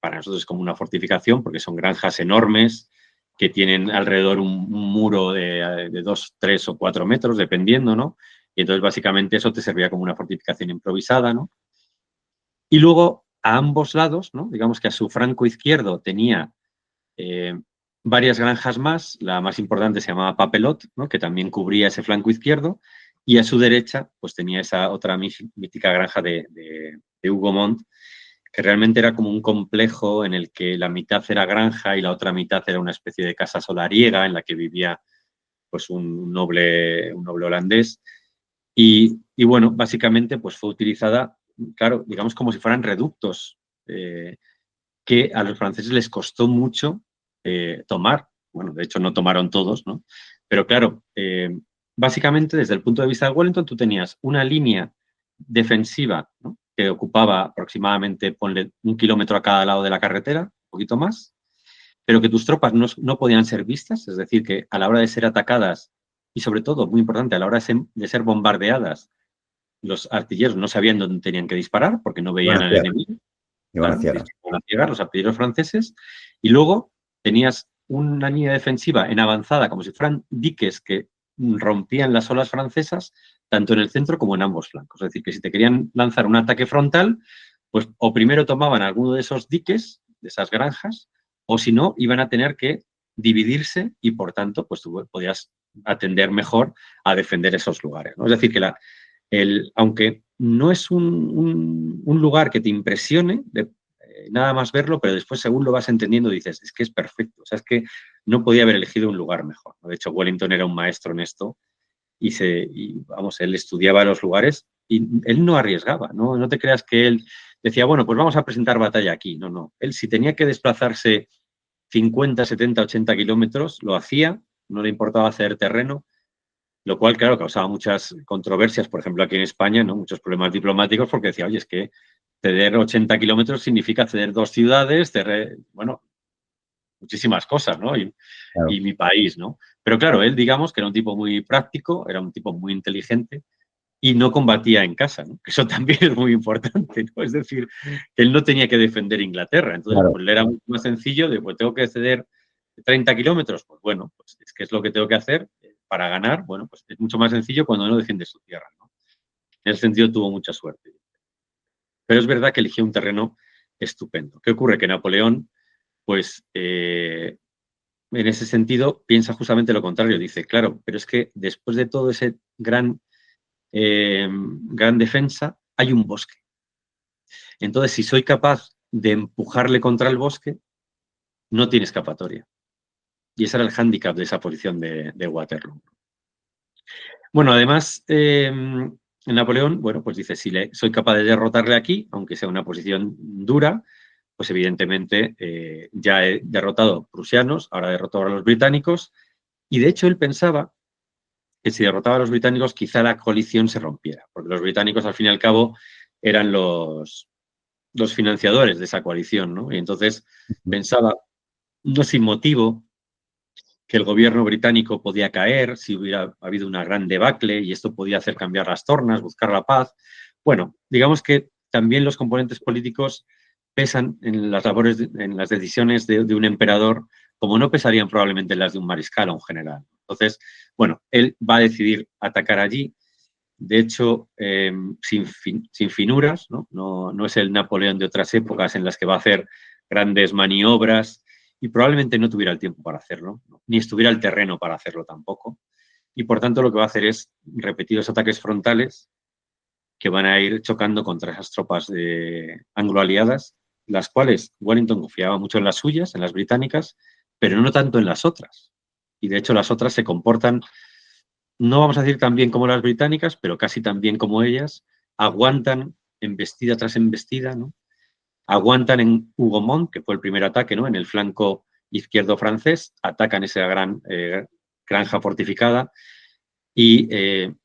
para nosotros es como una fortificación porque son granjas enormes que tienen alrededor un muro de 2, 3 o 4 metros, dependiendo, ¿no? Y entonces básicamente eso te servía como una fortificación improvisada, ¿no? Y luego a ambos lados, ¿no? Digamos que a su flanco izquierdo tenía varias granjas más, la más importante se llamaba Papelot, ¿no? Que también cubría ese flanco izquierdo, y a su derecha pues tenía esa otra mítica granja de Hugomont, que realmente era como un complejo en el que la mitad era granja y la otra mitad era una especie de casa solariega en la que vivía pues un noble holandés. Y bueno, básicamente pues fue utilizada, claro, digamos como si fueran reductos, que a los franceses les costó mucho tomar. Bueno, de hecho no tomaron todos, ¿no? Pero claro, básicamente desde el punto de vista de Wellington tú tenías una línea defensiva, ¿no? Que ocupaba aproximadamente, ponle 1 kilómetro a cada lado de la carretera, un poquito más, pero que tus tropas no podían ser vistas, es decir, que a la hora de ser atacadas y sobre todo, muy importante, a la hora de ser bombardeadas, los artilleros no sabían dónde tenían que disparar porque no veían al enemigo. Iban a Claro, ciegas. iban a ciegar los artilleros franceses. Y luego tenías una línea defensiva en avanzada, como si fueran diques que rompían las olas francesas, tanto en el centro como en ambos flancos. Es decir, que si te querían lanzar un ataque frontal, pues o primero tomaban alguno de esos diques, de esas granjas, o si no, iban a tener que dividirse y, por tanto, pues tú podías atender mejor a defender esos lugares, ¿no? Es decir, que aunque no es un lugar que te impresione, nada más verlo, pero después según lo vas entendiendo dices, es que es perfecto, o sea, es que no podía haber elegido un lugar mejor, ¿no? De hecho, Wellington era un maestro en esto vamos, él estudiaba los lugares y él no arriesgaba, ¿no? No te creas que él decía, bueno, pues vamos a presentar batalla aquí. No, no. Él si tenía que desplazarse 50, 70, 80 kilómetros, lo hacía, no le importaba hacer terreno, lo cual, claro, causaba muchas controversias, por ejemplo, aquí en España, ¿no? Muchos problemas diplomáticos porque decía, oye, es que ceder 80 kilómetros significa ceder 2 ciudades, bueno, muchísimas cosas, ¿no? Claro. Y mi país, ¿no? Pero claro, él, digamos, que era un tipo muy práctico, era un tipo muy inteligente y no combatía en casa, ¿no? Eso también es muy importante, ¿no? Es decir, que él no tenía que defender Inglaterra. Entonces, Claro. pues le era mucho más sencillo de, pues tengo que ceder 30 kilómetros, pues bueno, pues es que es lo que tengo que hacer para ganar. Bueno, pues es mucho más sencillo cuando no defiende su tierra, ¿no? En ese sentido tuvo mucha suerte. Pero es verdad que eligió un terreno estupendo. ¿Qué ocurre? Que Napoleón, pues en ese sentido, piensa justamente lo contrario. Dice, claro, pero es que después de todo ese gran defensa, hay un bosque. Entonces, si soy capaz de empujarle contra el bosque, no tiene escapatoria. Y ese era el hándicap de esa posición de Waterloo. Bueno, además, Napoleón, bueno, pues dice, si soy capaz de derrotarle aquí, aunque sea una posición dura, pues evidentemente ya he derrotado prusianos, ahora derroto a los británicos, y de hecho él pensaba que si derrotaba a los británicos quizá la coalición se rompiera, porque los británicos al fin y al cabo eran los financiadores de esa coalición, ¿no? Y entonces pensaba, no sin motivo, que el gobierno británico podía caer si hubiera habido una gran debacle y esto podía hacer cambiar las tornas, buscar la paz. Bueno, digamos que también los componentes políticos pesan en las labores, en las decisiones de un emperador, como no pesarían probablemente en las de un mariscal o un general. Entonces, bueno, él va a decidir atacar allí. De hecho, sin finuras, ¿no? No es el Napoleón de otras épocas en las que va a hacer grandes maniobras y probablemente no tuviera el tiempo para hacerlo, ¿no? Ni estuviera el terreno para hacerlo tampoco. y por tanto lo que va a hacer es repetidos ataques frontales que van a ir chocando contra esas tropas anglo-aliadas, las cuales Wellington confiaba mucho en las suyas, en las británicas, pero no tanto en las otras. Y de hecho las otras se comportan, no vamos a decir tan bien como las británicas, pero casi tan bien como ellas, aguantan embestida tras embestida, ¿no? Aguantan en Hougoumont, que fue el primer ataque, ¿no? En el flanco izquierdo francés, atacan esa gran granja fortificada y,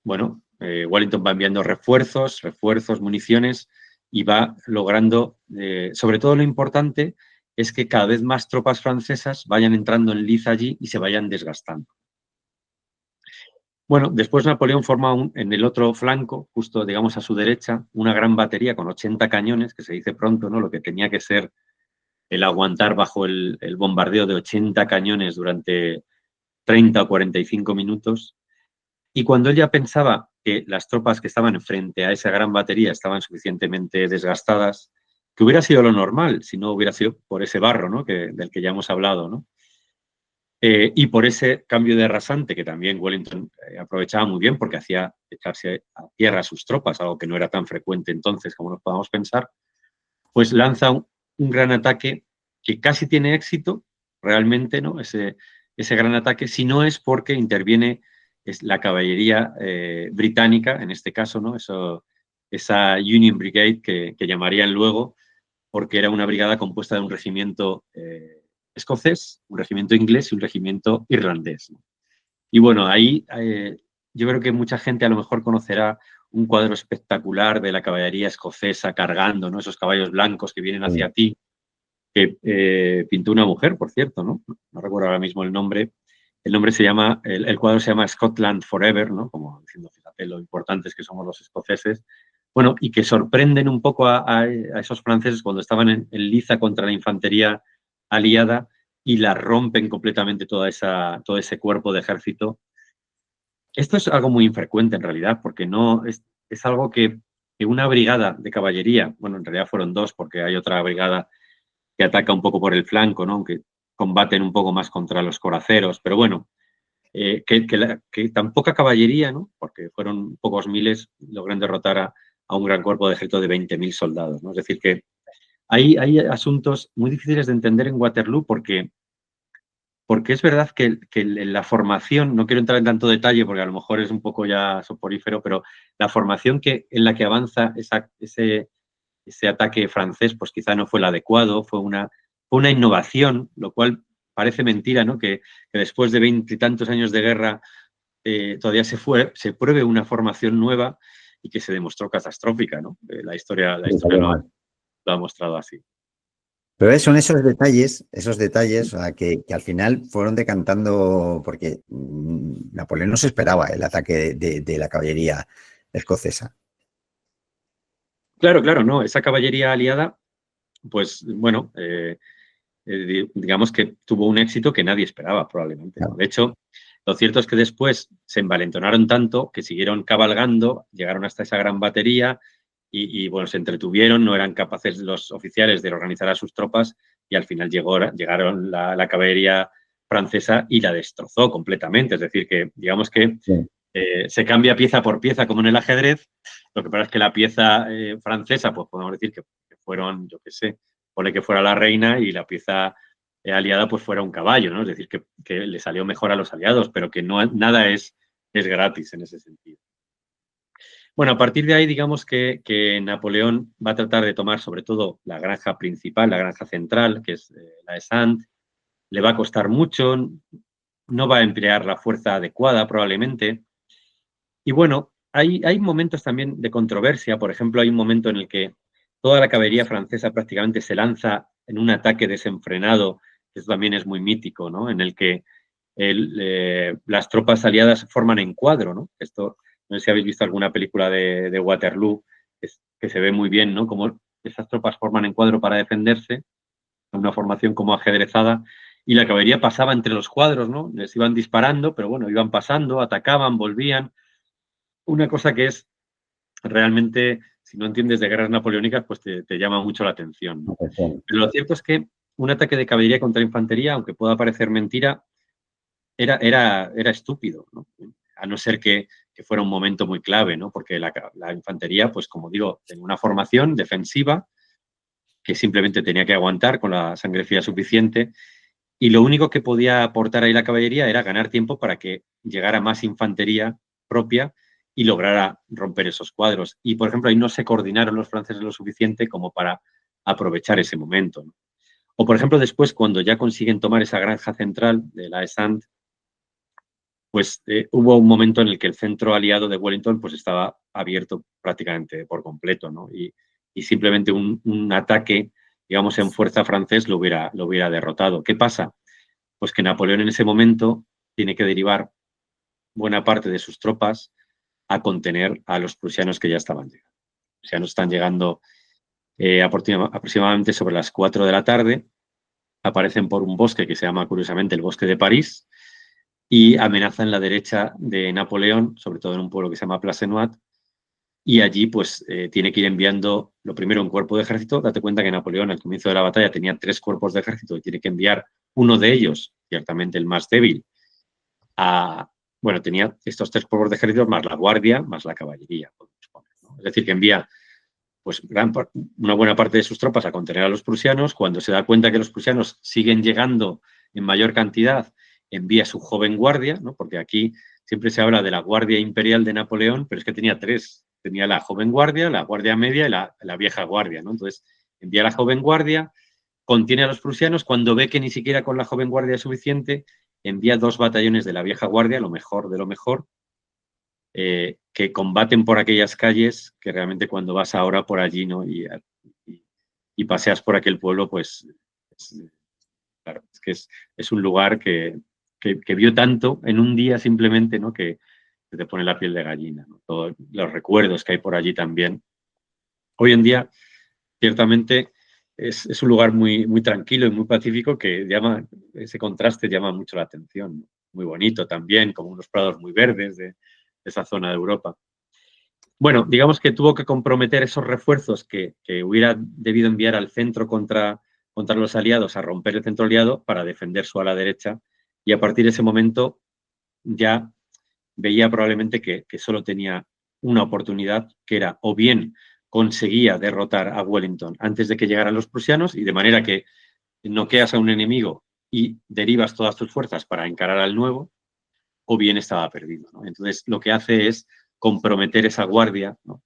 bueno, Wellington va enviando refuerzos, municiones y va logrando, sobre todo lo importante es que cada vez más tropas francesas vayan entrando en liza allí y se vayan desgastando. Bueno, después Napoleón forma en el otro flanco, justo digamos a su derecha, una gran batería con 80 cañones, que se dice pronto, ¿no? Lo que tenía que ser el aguantar bajo el bombardeo de 80 cañones durante 30 o 45 minutos. Y cuando él ya pensaba que las tropas que estaban frente a esa gran batería estaban suficientemente desgastadas, que hubiera sido lo normal si no hubiera sido por ese barro, ¿no? Del que ya hemos hablado, ¿no? Y por ese cambio de rasante que también Wellington aprovechaba muy bien porque hacía echarse a tierra a sus tropas, algo que no era tan frecuente entonces como nos podamos pensar, pues lanza un gran ataque que casi tiene éxito realmente, ¿no? Ese gran ataque, si no es porque interviene la caballería británica, en este caso, ¿no? Esa Union Brigade que llamarían luego, porque era una brigada compuesta de un regimiento escocés, un regimiento inglés y un regimiento irlandés, ¿no? Y bueno, ahí yo creo que mucha gente a lo mejor conocerá un cuadro espectacular de la caballería escocesa cargando, ¿no? Esos caballos blancos que vienen hacia ti, que pintó una mujer, por cierto, ¿no? No recuerdo ahora mismo el nombre. El nombre se llama, el cuadro se llama Scotland Forever, ¿no? Como diciendo, fíjate lo importantes que somos los escoceses. Bueno, y que sorprenden un poco a esos franceses cuando estaban en liza contra la infantería aliada y la rompen completamente todo ese cuerpo de ejército. Esto es algo muy infrecuente en realidad, porque no es algo que una brigada de caballería, bueno, en realidad fueron dos, porque hay otra brigada que ataca un poco por el flanco, ¿no? Aunque combaten un poco más contra los coraceros, pero bueno, que tan poca caballería, ¿no? Porque fueron pocos miles, logran derrotar a un gran cuerpo de ejército de 20.000 soldados, ¿no? Es decir, que hay asuntos muy difíciles de entender en Waterloo porque es verdad que la formación, no quiero entrar en tanto detalle porque a lo mejor es un poco ya soporífero, pero la formación en la que avanza ese ataque francés, pues quizá no fue el adecuado, fue una innovación, lo cual parece mentira, ¿no? Que después de 20 y tantos años de guerra todavía se pruebe una formación nueva y que se demostró catastrófica, ¿no? La historia lo ha mostrado así. Pero son esos detalles o sea, que al final fueron decantando, porque Napoleón no se esperaba el ataque de la caballería escocesa. Claro, claro, no. Esa caballería aliada, pues bueno, digamos que tuvo un éxito que nadie esperaba probablemente, ¿no? Claro. De hecho, lo cierto es que después se envalentonaron tanto que siguieron cabalgando, llegaron hasta esa gran batería y bueno, se entretuvieron, no eran capaces los oficiales de organizar a sus tropas y al final llegaron la caballería francesa y la destrozó completamente. Es decir, que digamos que Sí. se cambia pieza por pieza como en el ajedrez. Lo que pasa es que la pieza francesa, pues podemos decir que fueron, yo qué sé, pone que fuera la reina y la pieza aliada pues fuera un caballo, ¿no? Es decir, que le salió mejor a los aliados, pero que no, nada es gratis en ese sentido. Bueno, a partir de ahí, digamos que Napoleón va a tratar de tomar sobre todo la granja principal, la granja central, que es la de Sand. Le va a costar mucho, no va a emplear la fuerza adecuada probablemente. Y bueno, hay momentos también de controversia. Por ejemplo, hay un momento en el que toda la caballería francesa prácticamente se lanza en un ataque desenfrenado, que eso también es muy mítico, ¿no? En el que las tropas aliadas forman en cuadro, ¿no? Esto, no sé si habéis visto alguna película de Waterloo, que se ve muy bien, ¿no? Como esas tropas forman en cuadro para defenderse, una formación como ajedrezada, y la caballería pasaba entre los cuadros, ¿no? Les iban disparando, pero bueno, iban pasando, atacaban, volvían. Una cosa que es realmente, si no entiendes de guerras napoleónicas, pues te llama mucho la atención, ¿no? Pero lo cierto es que un ataque de caballería contra infantería, aunque pueda parecer mentira, era estúpido, ¿no? a no ser que fuera un momento muy clave, ¿no? Porque la infantería, pues como digo, tenía una formación defensiva que simplemente tenía que aguantar con la sangre fría suficiente, y lo único que podía aportar ahí la caballería era ganar tiempo para que llegara más infantería propia y lograra romper esos cuadros. Y, por ejemplo, ahí no se coordinaron los franceses lo suficiente como para aprovechar ese momento, ¿no? O, por ejemplo, después, cuando ya consiguen tomar esa granja central de la Essant, pues hubo un momento en el que el centro aliado de Wellington pues estaba abierto prácticamente por completo, ¿no? Y simplemente un ataque, digamos, en fuerza francés lo hubiera derrotado. ¿Qué pasa? Pues que Napoleón en ese momento tiene que derivar buena parte de sus tropas a contener a los prusianos que ya estaban llegando. Los prusianos están llegando aproximadamente sobre las 4 de la tarde, aparecen por un bosque que se llama curiosamente el Bosque de París, y amenazan la derecha de Napoleón, sobre todo en un pueblo que se llama Plassenoit, y allí pues tiene que ir enviando lo primero un cuerpo de ejército. Date cuenta que Napoleón al comienzo de la batalla tenía 3 cuerpos de ejército y tiene que enviar uno de ellos, ciertamente el más débil, bueno, tenía estos 3 cuerpos de ejército más la guardia, más la caballería, ¿no? Es decir, que envía pues una buena parte de sus tropas a contener a los prusianos. Cuando se da cuenta que los prusianos siguen llegando en mayor cantidad, envía su joven guardia, ¿no? Porque aquí siempre se habla de la guardia imperial de Napoleón, pero es que tenía 3. Tenía la joven guardia, la guardia media y la vieja guardia, ¿no? Entonces, envía la joven guardia, contiene a los prusianos. Cuando ve que ni siquiera con la joven guardia es suficiente, envía 2 batallones de la vieja guardia, lo mejor de lo mejor, que combaten por aquellas calles que realmente cuando vas ahora por allí, ¿no? Y paseas por aquel pueblo, pues claro, es que es un lugar que vio tanto en un día simplemente, ¿no? Que te pone la piel de gallina, ¿no? Todos los recuerdos que hay por allí también. Hoy en día, ciertamente, es un lugar muy, muy tranquilo y muy pacífico que ese contraste llama mucho la atención, ¿no? Muy bonito también, como unos prados muy verdes de esa zona de Europa. Bueno, digamos que tuvo que comprometer esos refuerzos que hubiera debido enviar al centro contra los aliados, a romper el centro aliado para defender su ala derecha, y a partir de ese momento ya veía probablemente que solo tenía una oportunidad, que era o bien conseguía derrotar a Wellington antes de que llegaran los prusianos, y de manera que noqueas a un enemigo y derivas todas tus fuerzas para encarar al nuevo, o bien estaba perdido, ¿no? Entonces, lo que hace es comprometer esa guardia, ¿no?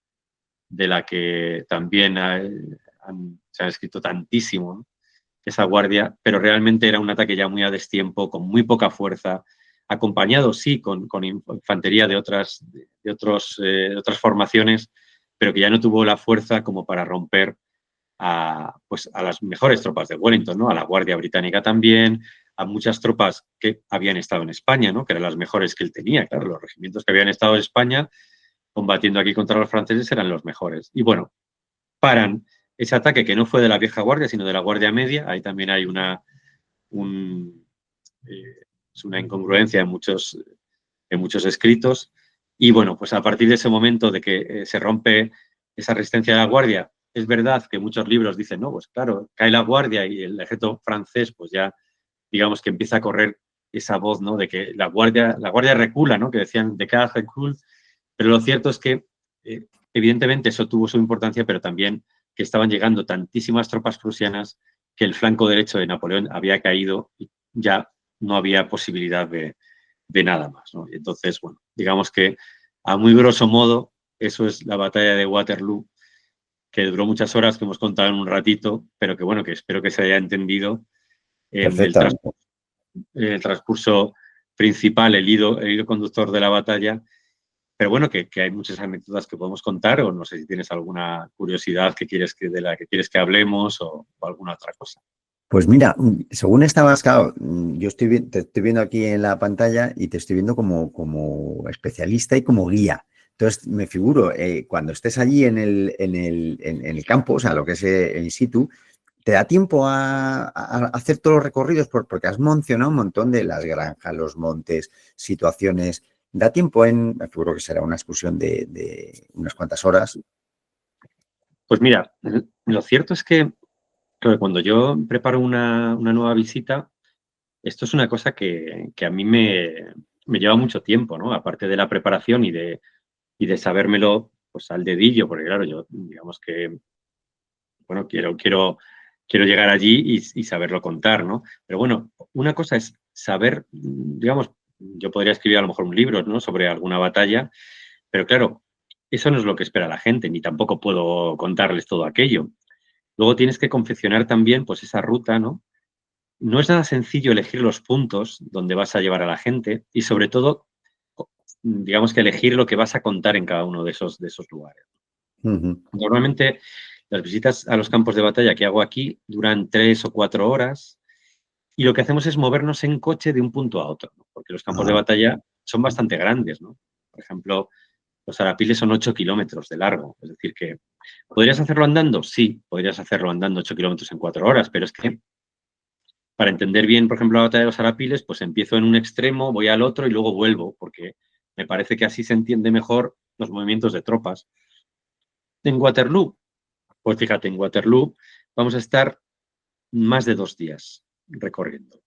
De la que también se ha escrito tantísimo, ¿no? Esa guardia, pero realmente era un ataque ya muy a destiempo, con muy poca fuerza, acompañado, sí, con infantería de otras formaciones, pero que ya no tuvo la fuerza como para romper pues, a las mejores tropas de Wellington, ¿no? A la Guardia Británica también, a muchas tropas que habían estado en España, ¿no? Que eran las mejores que él tenía. Claro, los regimientos que habían estado en España combatiendo aquí contra los franceses eran los mejores. Y bueno, paran ese ataque que no fue de la vieja guardia, sino de la Guardia Media. Ahí también hay es una incongruencia en muchos escritos. Y bueno, pues a partir de ese momento de que se rompe esa resistencia de la guardia, es verdad que muchos libros dicen, no, pues claro, cae la guardia y el ejército francés, pues ya digamos que empieza a correr esa voz, ¿no? De que la guardia recula, ¿no? Que decían de cada recul, pero lo cierto es que evidentemente eso tuvo su importancia, pero también que estaban llegando tantísimas tropas prusianas que el flanco derecho de Napoleón había caído y ya no había posibilidad de nada más, ¿no? Entonces, bueno, digamos que a muy grosso modo, eso es la batalla de Waterloo, que duró muchas horas, que hemos contado en un ratito, pero que bueno, que espero que se haya entendido en Perfectamente. el transcurso principal, el hilo conductor de la batalla. Pero bueno, que hay muchas anécdotas que podemos contar, o no sé si tienes alguna curiosidad de la que quieres que hablemos, o alguna otra cosa. Pues mira, según estabas, claro, yo te estoy viendo aquí en la pantalla y te estoy viendo como especialista y como guía. Entonces, me figuro, cuando estés allí en el campo, o sea, lo que es in situ, ¿te da tiempo a hacer todos los recorridos? Porque has mencionado un montón de las granjas, los montes, situaciones. ¿Da tiempo me figuro que será una excursión de unas cuantas horas? Pues mira, lo cierto es que claro, cuando yo preparo una nueva visita, esto es una cosa que a mí me lleva mucho tiempo, ¿no? Aparte de la preparación y de sabérmelo pues al dedillo, porque claro, yo digamos que, bueno, quiero llegar allí y saberlo contar, ¿no? Pero bueno, una cosa es saber, digamos, yo podría escribir a lo mejor un libro, ¿no? Sobre alguna batalla, pero claro, eso no es lo que espera la gente, ni tampoco puedo contarles todo aquello. Luego tienes que confeccionar también, pues, esa ruta, ¿no? No es nada sencillo elegir los puntos donde vas a llevar a la gente y, sobre todo, digamos que elegir lo que vas a contar en cada uno de esos lugares. Ujú. Normalmente, las visitas a los campos de batalla que hago aquí duran 3 o 4 horas y lo que hacemos es movernos en coche de un punto a otro, ¿no? Porque los campos de Ah, batalla son bastante grandes, ¿no? Por ejemplo, los Arapiles son 8 kilómetros de largo, es decir que, ¿podrías hacerlo andando? Sí, podrías hacerlo andando 8 kilómetros en 4 horas, pero es que para entender bien, por ejemplo, la batalla de los Arapiles, pues empiezo en un extremo, voy al otro y luego vuelvo, porque me parece que así se entiende mejor los movimientos de tropas. En Waterloo, pues fíjate, en Waterloo vamos a estar más de 2 días recorriendo.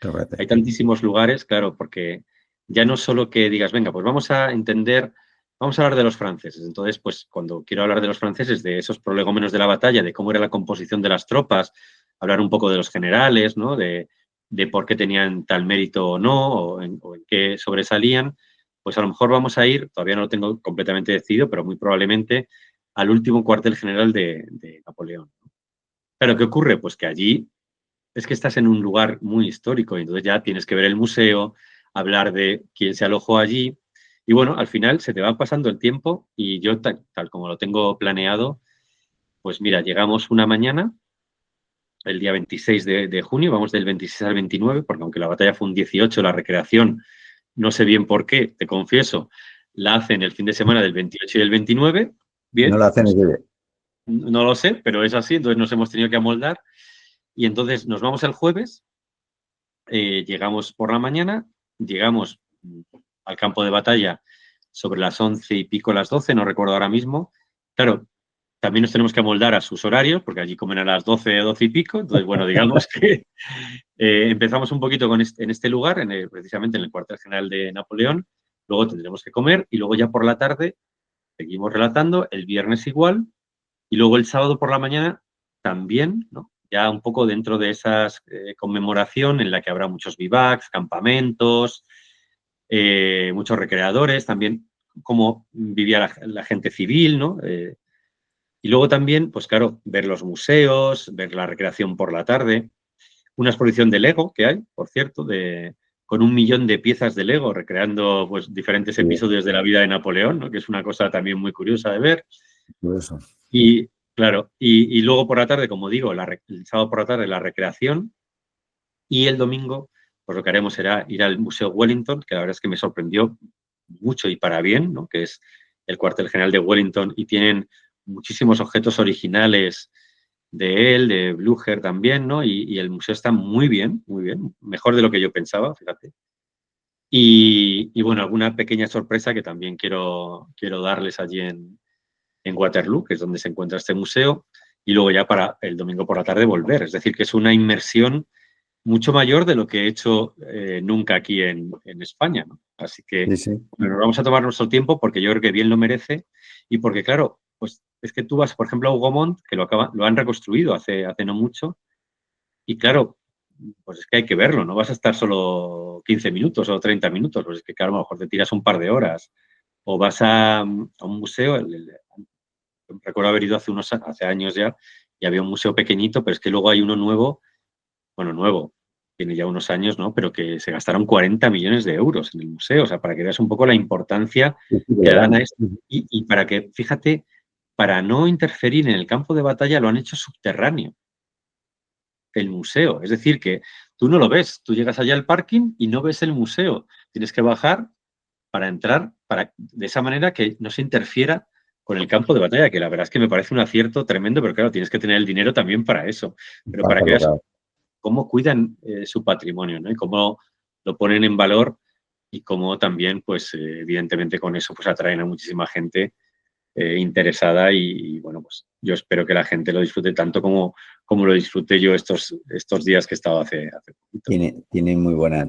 fíjate. Hay tantísimos lugares, claro, porque ya no solo que digas, venga, pues vamos a entender, vamos a hablar de los franceses. Entonces, pues cuando quiero hablar de los franceses, de esos prolegómenos de la batalla, de cómo era la composición de las tropas, hablar un poco de los generales, ¿no? De por qué tenían tal mérito o no, o en qué sobresalían, pues a lo mejor vamos a ir, todavía no lo tengo completamente decidido, pero muy probablemente al último cuartel general de Napoleón. Claro, ¿qué ocurre? Pues que allí es que estás en un lugar muy histórico y entonces ya tienes que ver el museo, hablar de quién se alojó allí y bueno, al final se te va pasando el tiempo y yo tal como lo tengo planeado, pues mira, llegamos una mañana, el día 26 de junio, vamos del 26 al 29, porque aunque la batalla fue un 18, la recreación, no sé bien por qué, te confieso, la hacen el fin de semana del 28 y del 29, No bien, lo hacen pues ese día. no lo sé, pero es así, entonces nos hemos tenido que amoldar y entonces nos vamos el jueves. Llegamos por la mañana, llegamos al campo de batalla sobre las 11 y pico, las 12, no recuerdo ahora mismo. Claro, también nos tenemos que amoldar a sus horarios, porque allí comen a las 12, 12 y pico. Entonces, bueno, digamos que empezamos un poquito en este lugar, precisamente en el cuartel general de Napoleón. Luego tendremos que comer y luego ya por la tarde seguimos relatando. El viernes igual. Y luego el sábado por la mañana también, ¿no? Ya un poco dentro de esa conmemoración en la que habrá muchos bivacs, campamentos, muchos recreadores, también cómo vivía la gente civil, ¿no? Y luego también, pues claro, ver los museos, ver la recreación por la tarde, una exposición de Lego que hay, por cierto, con 1 millón de piezas de Lego, recreando pues diferentes Sí, episodios de la vida de Napoleón, ¿no? Que es una cosa también muy curiosa de ver. por eso. Y claro, y luego por la tarde, como digo, el sábado por la tarde la recreación y el domingo, pues lo que haremos será ir al Museo Wellington, que la verdad es que me sorprendió mucho y para bien, ¿no? Que es el cuartel general de Wellington y tienen muchísimos objetos originales de él, de Blücher también, ¿no? Y el museo está muy bien, mejor de lo que yo pensaba, fíjate. Y bueno, alguna pequeña sorpresa que también quiero darles allí en Waterloo, que es donde se encuentra este museo, y luego ya para el domingo por la tarde volver. Es decir, que es una inmersión mucho mayor de lo que he hecho nunca aquí en España, ¿no? Así que Sí, sí. bueno, vamos a tomar nuestro tiempo porque yo creo que bien lo merece y porque, claro, pues es que tú vas, por ejemplo, a Hougomont, que lo han reconstruido hace no mucho, y claro, pues es que hay que verlo, no vas a estar solo 15 minutos o 30 minutos, pues es que claro, a lo mejor te tiras un par de horas. O vas a un museo, recuerdo haber ido hace años ya, y había un museo pequeñito, pero es que luego hay uno nuevo, bueno, nuevo, tiene ya unos años, ¿no? Pero que se gastaron 40 millones de euros en el museo, o sea, para que veas un poco la importancia Sí, sí, que de le dan a grande. esto. Y para que, fíjate, para no interferir en el campo de batalla lo han hecho subterráneo, el museo. Es decir, que tú no lo ves, tú llegas allá al parking y no ves el museo. Tienes que bajar para entrar, de esa manera que no se interfiera con el campo de batalla, que la verdad es que me parece un acierto tremendo, pero claro, tienes que tener el dinero también para eso. Pero Para para que hacerlo, veas claro. cómo cuidan su patrimonio, ¿no? Y cómo lo ponen en valor y cómo también, pues, evidentemente con eso, pues atraen a muchísima gente interesada y, bueno, pues yo espero que la gente lo disfrute tanto como lo disfruté yo estos días que he estado hace poquito. Tiene muy buena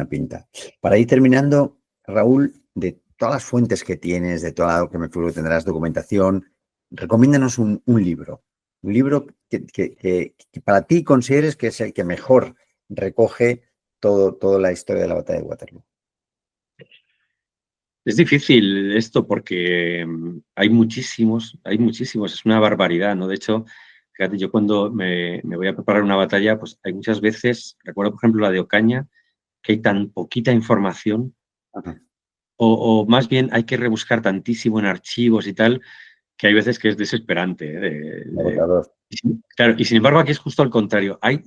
pinta. Para ir terminando, Raúl, de todas las fuentes que tienes, de todo lo que me figuro que tendrás documentación, recomiéndanos un libro. Un libro que para ti consideres que es el que mejor recoge toda la historia de la batalla de Waterloo. Es difícil esto porque hay muchísimos, es una barbaridad, ¿no? De hecho, fíjate, yo cuando me voy a preparar una batalla, pues hay muchas veces, recuerdo por ejemplo la de Ocaña, que hay tan poquita información, o más bien hay que rebuscar tantísimo en archivos y tal, que hay veces que es desesperante. Claro, y sin embargo aquí es justo al contrario, hay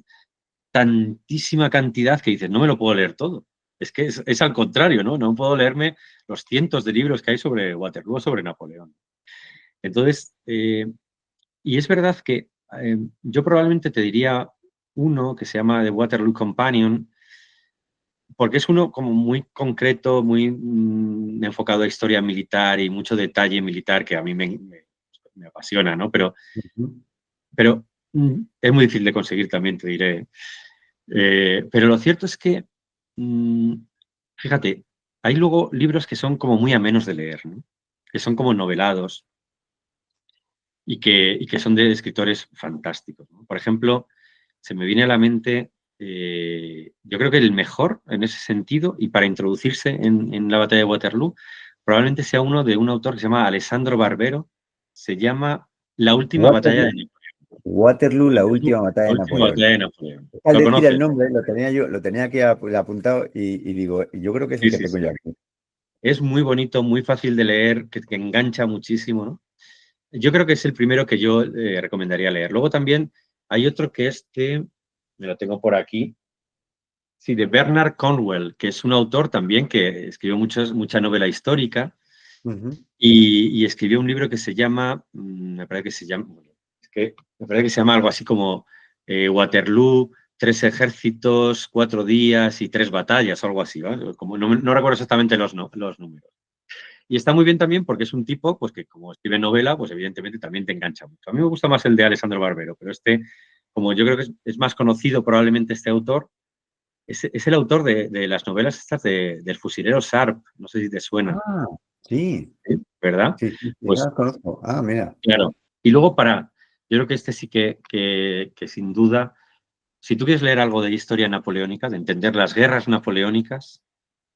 tantísima cantidad que dices, no me lo puedo leer todo. Es que es al contrario, ¿no? No puedo leerme los cientos de libros que hay sobre Waterloo o sobre Napoleón. Entonces, y es verdad que yo probablemente te diría uno que se llama The Waterloo Companion, porque es uno como muy concreto, muy enfocado a historia militar y mucho detalle militar que a mí me apasiona, ¿no? Pero es muy difícil de conseguir también, te diré. Pero lo cierto es que, fíjate, hay luego libros que son como muy amenos de leer, ¿no? Que son como novelados y que son de escritores fantásticos, ¿no? Por ejemplo, se me viene a la mente, yo creo que el mejor en ese sentido y para introducirse en la batalla de Waterloo, probablemente sea uno de un autor que se llama Alessandro Barbero, se llama La última batalla de Napoleón. Waterloo, la última batalla de Napoleón. Al ¿Lo decir conoces? el nombre, lo tenía aquí apuntado y digo, yo creo que es el que tengo yo aquí. Es muy bonito, muy fácil de leer, que engancha muchísimo, ¿no? Yo creo que es el primero que yo recomendaría leer. Luego también hay otro que es me lo tengo por aquí, sí, de Bernard Cornwell, que es un autor también que escribió mucha novela histórica y escribió un libro que se llama, me parece que se llama algo así como Waterloo, 3 ejércitos, 4 días y 3 batallas, algo así, ¿vale? Como no recuerdo exactamente los números. Y está muy bien también porque es un tipo pues que como escribe novela, pues evidentemente también te engancha mucho. A mí me gusta más el de Alessandro Barbero, pero como yo creo que es más conocido probablemente este autor, es el autor de las novelas estas del fusilero Sharp, no sé si te suena. Ah, sí. ¿Sí? ¿Verdad? Sí, Pues, conozco. Ah, mira. claro. Y luego yo creo que este sí que sin duda, si tú quieres leer algo de historia napoleónica, de entender las guerras napoleónicas,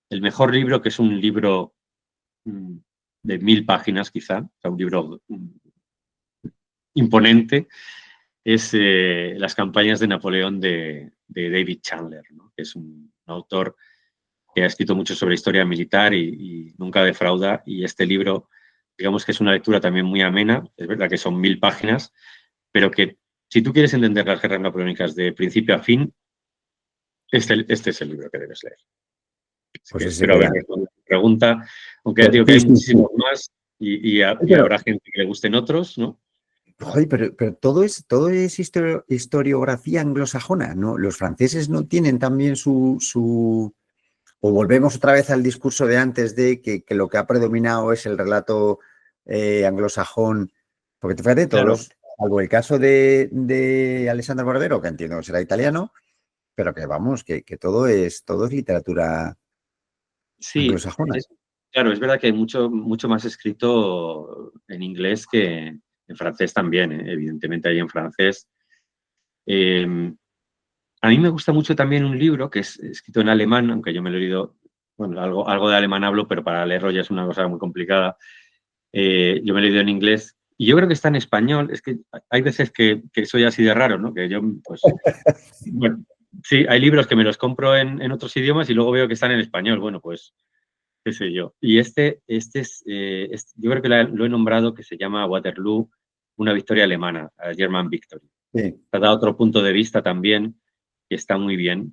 el mejor libro, que es un libro de 1000 páginas quizá, o sea, un libro imponente, es Las campañas de Napoleón de David Chandler, ¿no? Que es un autor que ha escrito mucho sobre historia militar y nunca defrauda. Y este libro, digamos que es una lectura también muy amena, es verdad que son 1000 páginas, pero que si tú quieres entender las guerras napoleónicas de principio a fin, este es el libro que debes leer. Pues ese Espero haber respondido a tu pregunta, aunque ya digo que hay muchísimos más y habrá gente que le gusten otros, ¿no? Joder, pero todo es historiografía anglosajona, ¿no? Los franceses no tienen también o volvemos otra vez al discurso de antes de que lo que ha predominado es el relato anglosajón, porque te fíjate, salvo el caso de Alessandro Barbero, que entiendo que será italiano, pero que vamos, que todo es literatura anglosajona. Claro, es verdad que hay mucho más escrito en inglés que en francés también, evidentemente hay en francés. A mí me gusta mucho también un libro que es escrito en alemán, aunque yo me lo he leído, bueno, algo de alemán hablo, pero para leerlo ya es una cosa muy complicada. Yo me lo he leído en inglés y yo creo que está en español. Es que hay veces que soy así de raro, ¿no? Que yo, pues, bueno, sí, hay libros que me los compro en otros idiomas y luego veo que están en español. Bueno, pues, qué sé yo. Y yo creo que lo he nombrado, que se llama Waterloo, una victoria alemana, a German Victory. Sí. Ha dado otro punto de vista también que está muy bien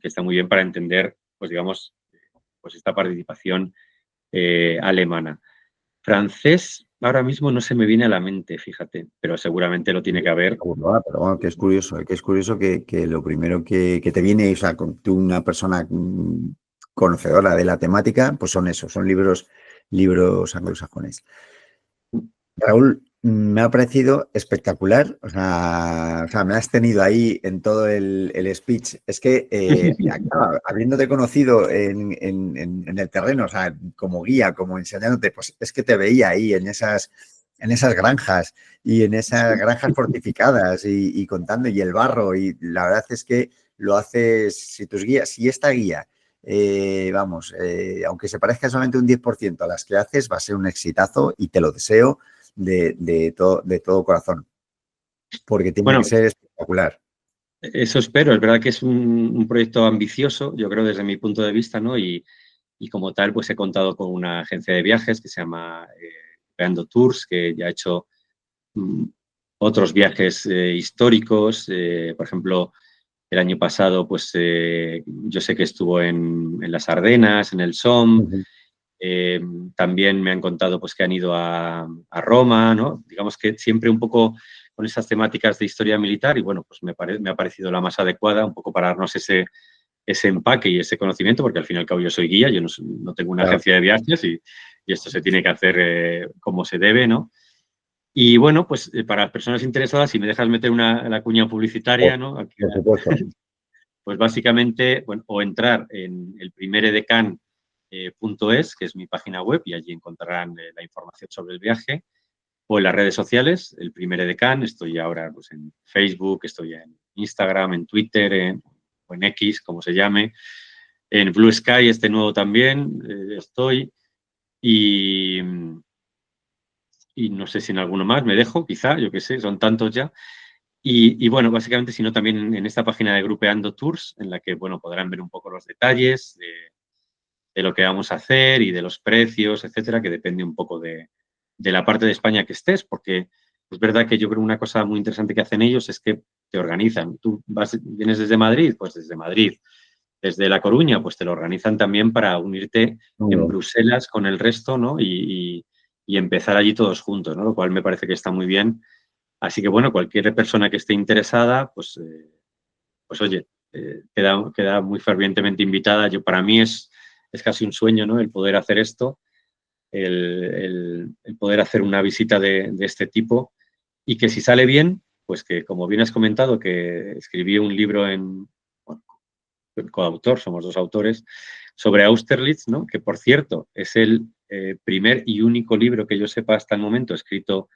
para entender, pues digamos, pues esta participación alemana. Francés, ahora mismo no se me viene a la mente, fíjate, pero seguramente lo tiene que haber. Pero bueno, que es curioso que lo primero que te viene, o sea, tú una persona conocedora de la temática, pues son libros anglosajones. Raúl, me ha parecido espectacular. O sea, me has tenido ahí en todo el speech. Es que, claro, habiéndote conocido en el terreno, o sea, como guía, como enseñándote, pues es que te veía ahí en esas granjas y en esas granjas fortificadas y contando, y el barro. Y la verdad es que lo haces, si tus guías, si esta guía, vamos, aunque se parezca solamente un 10% a las que haces, va a ser un exitazo y te lo deseo de todo corazón, porque tiene que Bueno, ser espectacular. eso espero. Es verdad que es un proyecto ambicioso, yo creo, desde mi punto de vista, ¿no? Y como tal, pues he contado con una agencia de viajes que se llama Creando Tours, que ya ha hecho mm, otros viajes históricos. Por ejemplo, el año pasado, pues yo sé que estuvo en las Ardenas, en el Somme. Ujú. Eh, También me han contado pues, que han ido a Roma, ¿no? Digamos que siempre un poco con esas temáticas de historia militar y bueno, pues me ha parecido la más adecuada, un poco para darnos ese empaque y ese conocimiento, porque al fin y al cabo yo soy guía, yo no tengo una Claro, agencia de viajes y esto se tiene que hacer como se debe, ¿no? Y bueno, pues para las personas interesadas, si me dejas meter la cuña por, publicitaria, ¿no? Aquí, por supuesto. pues básicamente, bueno, o entrar en el primeredecán.es, que es mi página web, y allí encontrarán la información sobre el viaje, o en las redes sociales, el Primer Edecán, estoy ahora pues, en Facebook, estoy en Instagram, en Twitter, o en X, como se llame, en Blue Sky, este nuevo también estoy, y, y no sé si en alguno más me dejo, quizá, yo qué sé, son tantos ya. Y bueno, básicamente, sino también en esta página de Grupeando Tours, en la que, bueno, podrán ver un poco los detalles de lo que vamos a hacer y de los precios, etcétera, que depende un poco de la parte de España que estés, porque es verdad que yo creo una cosa muy interesante que hacen ellos es que te organizan. Tú vienes desde Madrid, pues desde Madrid. Desde La Coruña, pues te lo organizan también para unirte Muy en bien. Bruselas con el resto, ¿no? Y empezar allí todos juntos, ¿no? Lo cual me parece que está muy bien. Así que, bueno, cualquier persona que esté interesada, pues oye, queda muy fervientemente invitada. Para mí es casi un sueño, ¿no? El poder hacer esto, el poder hacer una visita de este tipo y que si sale bien, pues que como bien has comentado, que escribí un libro bueno, coautor, somos dos autores, sobre Austerlitz, ¿no? Que por cierto es el primer y único libro que yo sepa hasta el momento escrito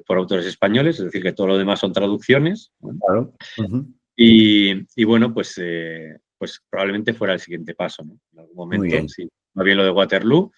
por autores españoles, es decir, que todo lo demás son traducciones. ¿No? Claro. Ujú. Y bueno, pues probablemente fuera el siguiente paso, ¿no? En algún Muy momento, bien. si va bien lo de Waterloo,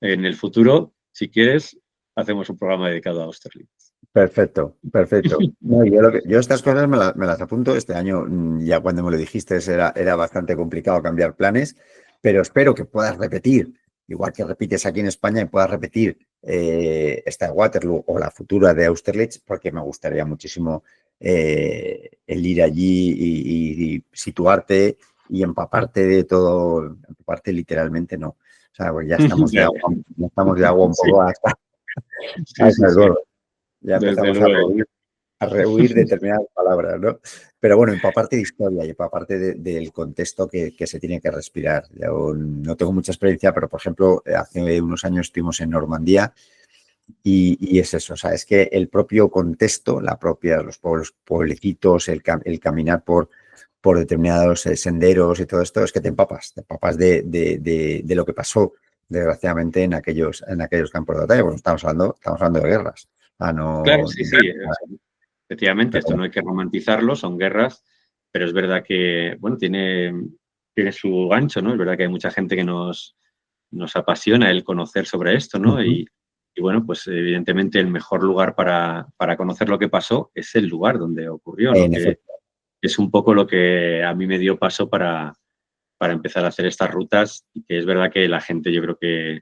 en el futuro, si quieres, hacemos un programa dedicado a Austerlitz. Perfecto, perfecto. No, yo estas cosas me las apunto. Este año, ya cuando me lo dijiste, era bastante complicado cambiar planes, pero espero que puedas repetir, igual que repites aquí en España, y puedas repetir esta de Waterloo o la futura de Austerlitz, porque me gustaría muchísimo el ir allí y situarte y empaparte de todo, empaparte literalmente, no. O sea, pues ya estamos de agua un Sí, poco hasta, sí, hasta sí, el sí, gorro. Ya desde empezamos luego. a rehuir determinadas palabras, ¿no? Pero bueno, empaparte de historia y empaparte del contexto que se tiene que respirar. Yo no tengo mucha experiencia, pero por ejemplo, hace unos años estuvimos en Normandía y es eso, o sea, es que el propio contexto, los pueblos, pueblecitos, el caminar por determinados senderos y todo esto, es que te empapas de lo que pasó, desgraciadamente, en aquellos campos de batalla. Bueno, estamos hablando de guerras. Claro, No, sí, sí, efectivamente, esto pero no hay que romantizarlo, son guerras, pero es verdad que, bueno, tiene su gancho, ¿no? Es verdad que hay mucha gente que nos apasiona el conocer sobre esto, ¿no? ujú, Y bueno, pues evidentemente el mejor lugar para conocer lo que pasó es el lugar donde ocurrió, ¿no? en Que efecto, es un poco lo que a mí me dio paso para empezar a hacer estas rutas y que es verdad que la gente yo creo que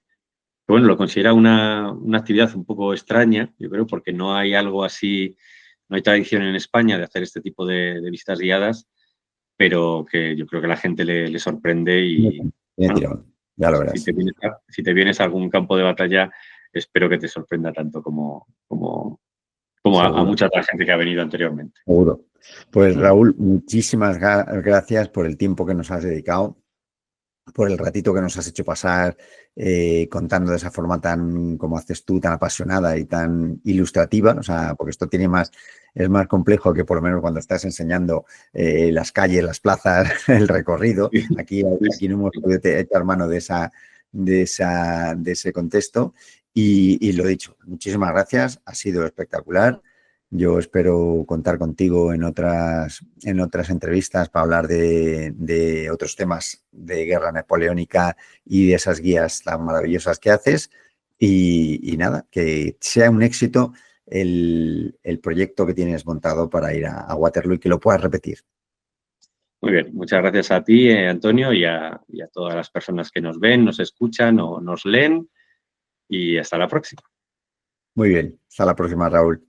bueno, lo considera una actividad un poco extraña, yo creo, porque no hay algo así, no hay tradición en España de hacer este tipo de visitas guiadas, pero que yo creo que a la gente le sorprende y, tiene bueno, tirón, ya lo si verás. si te vienes a algún campo de batalla, espero que te sorprenda tanto como a Seguro, mucha otra gente que ha venido anteriormente. seguro. Pues Raúl, muchísimas gracias por el tiempo que nos has dedicado. por el ratito que nos has hecho pasar contando de esa forma tan, como haces tú, tan apasionada y tan ilustrativa, o sea, porque esto tiene más, es más complejo que por lo menos cuando estás enseñando las calles, las plazas, el recorrido. Aquí no hemos podido echar mano de ese contexto. Y lo dicho, muchísimas gracias, ha sido espectacular. Yo espero contar contigo en otras entrevistas para hablar de otros temas de guerra napoleónica y de esas guías tan maravillosas que haces. Y nada, que sea un éxito el proyecto que tienes montado para ir a Waterloo y que lo puedas repetir. Muy bien, muchas gracias a ti, Antonio, y a todas las personas que nos ven, nos escuchan o nos leen. Y hasta la próxima. Muy bien, hasta la próxima, Raúl.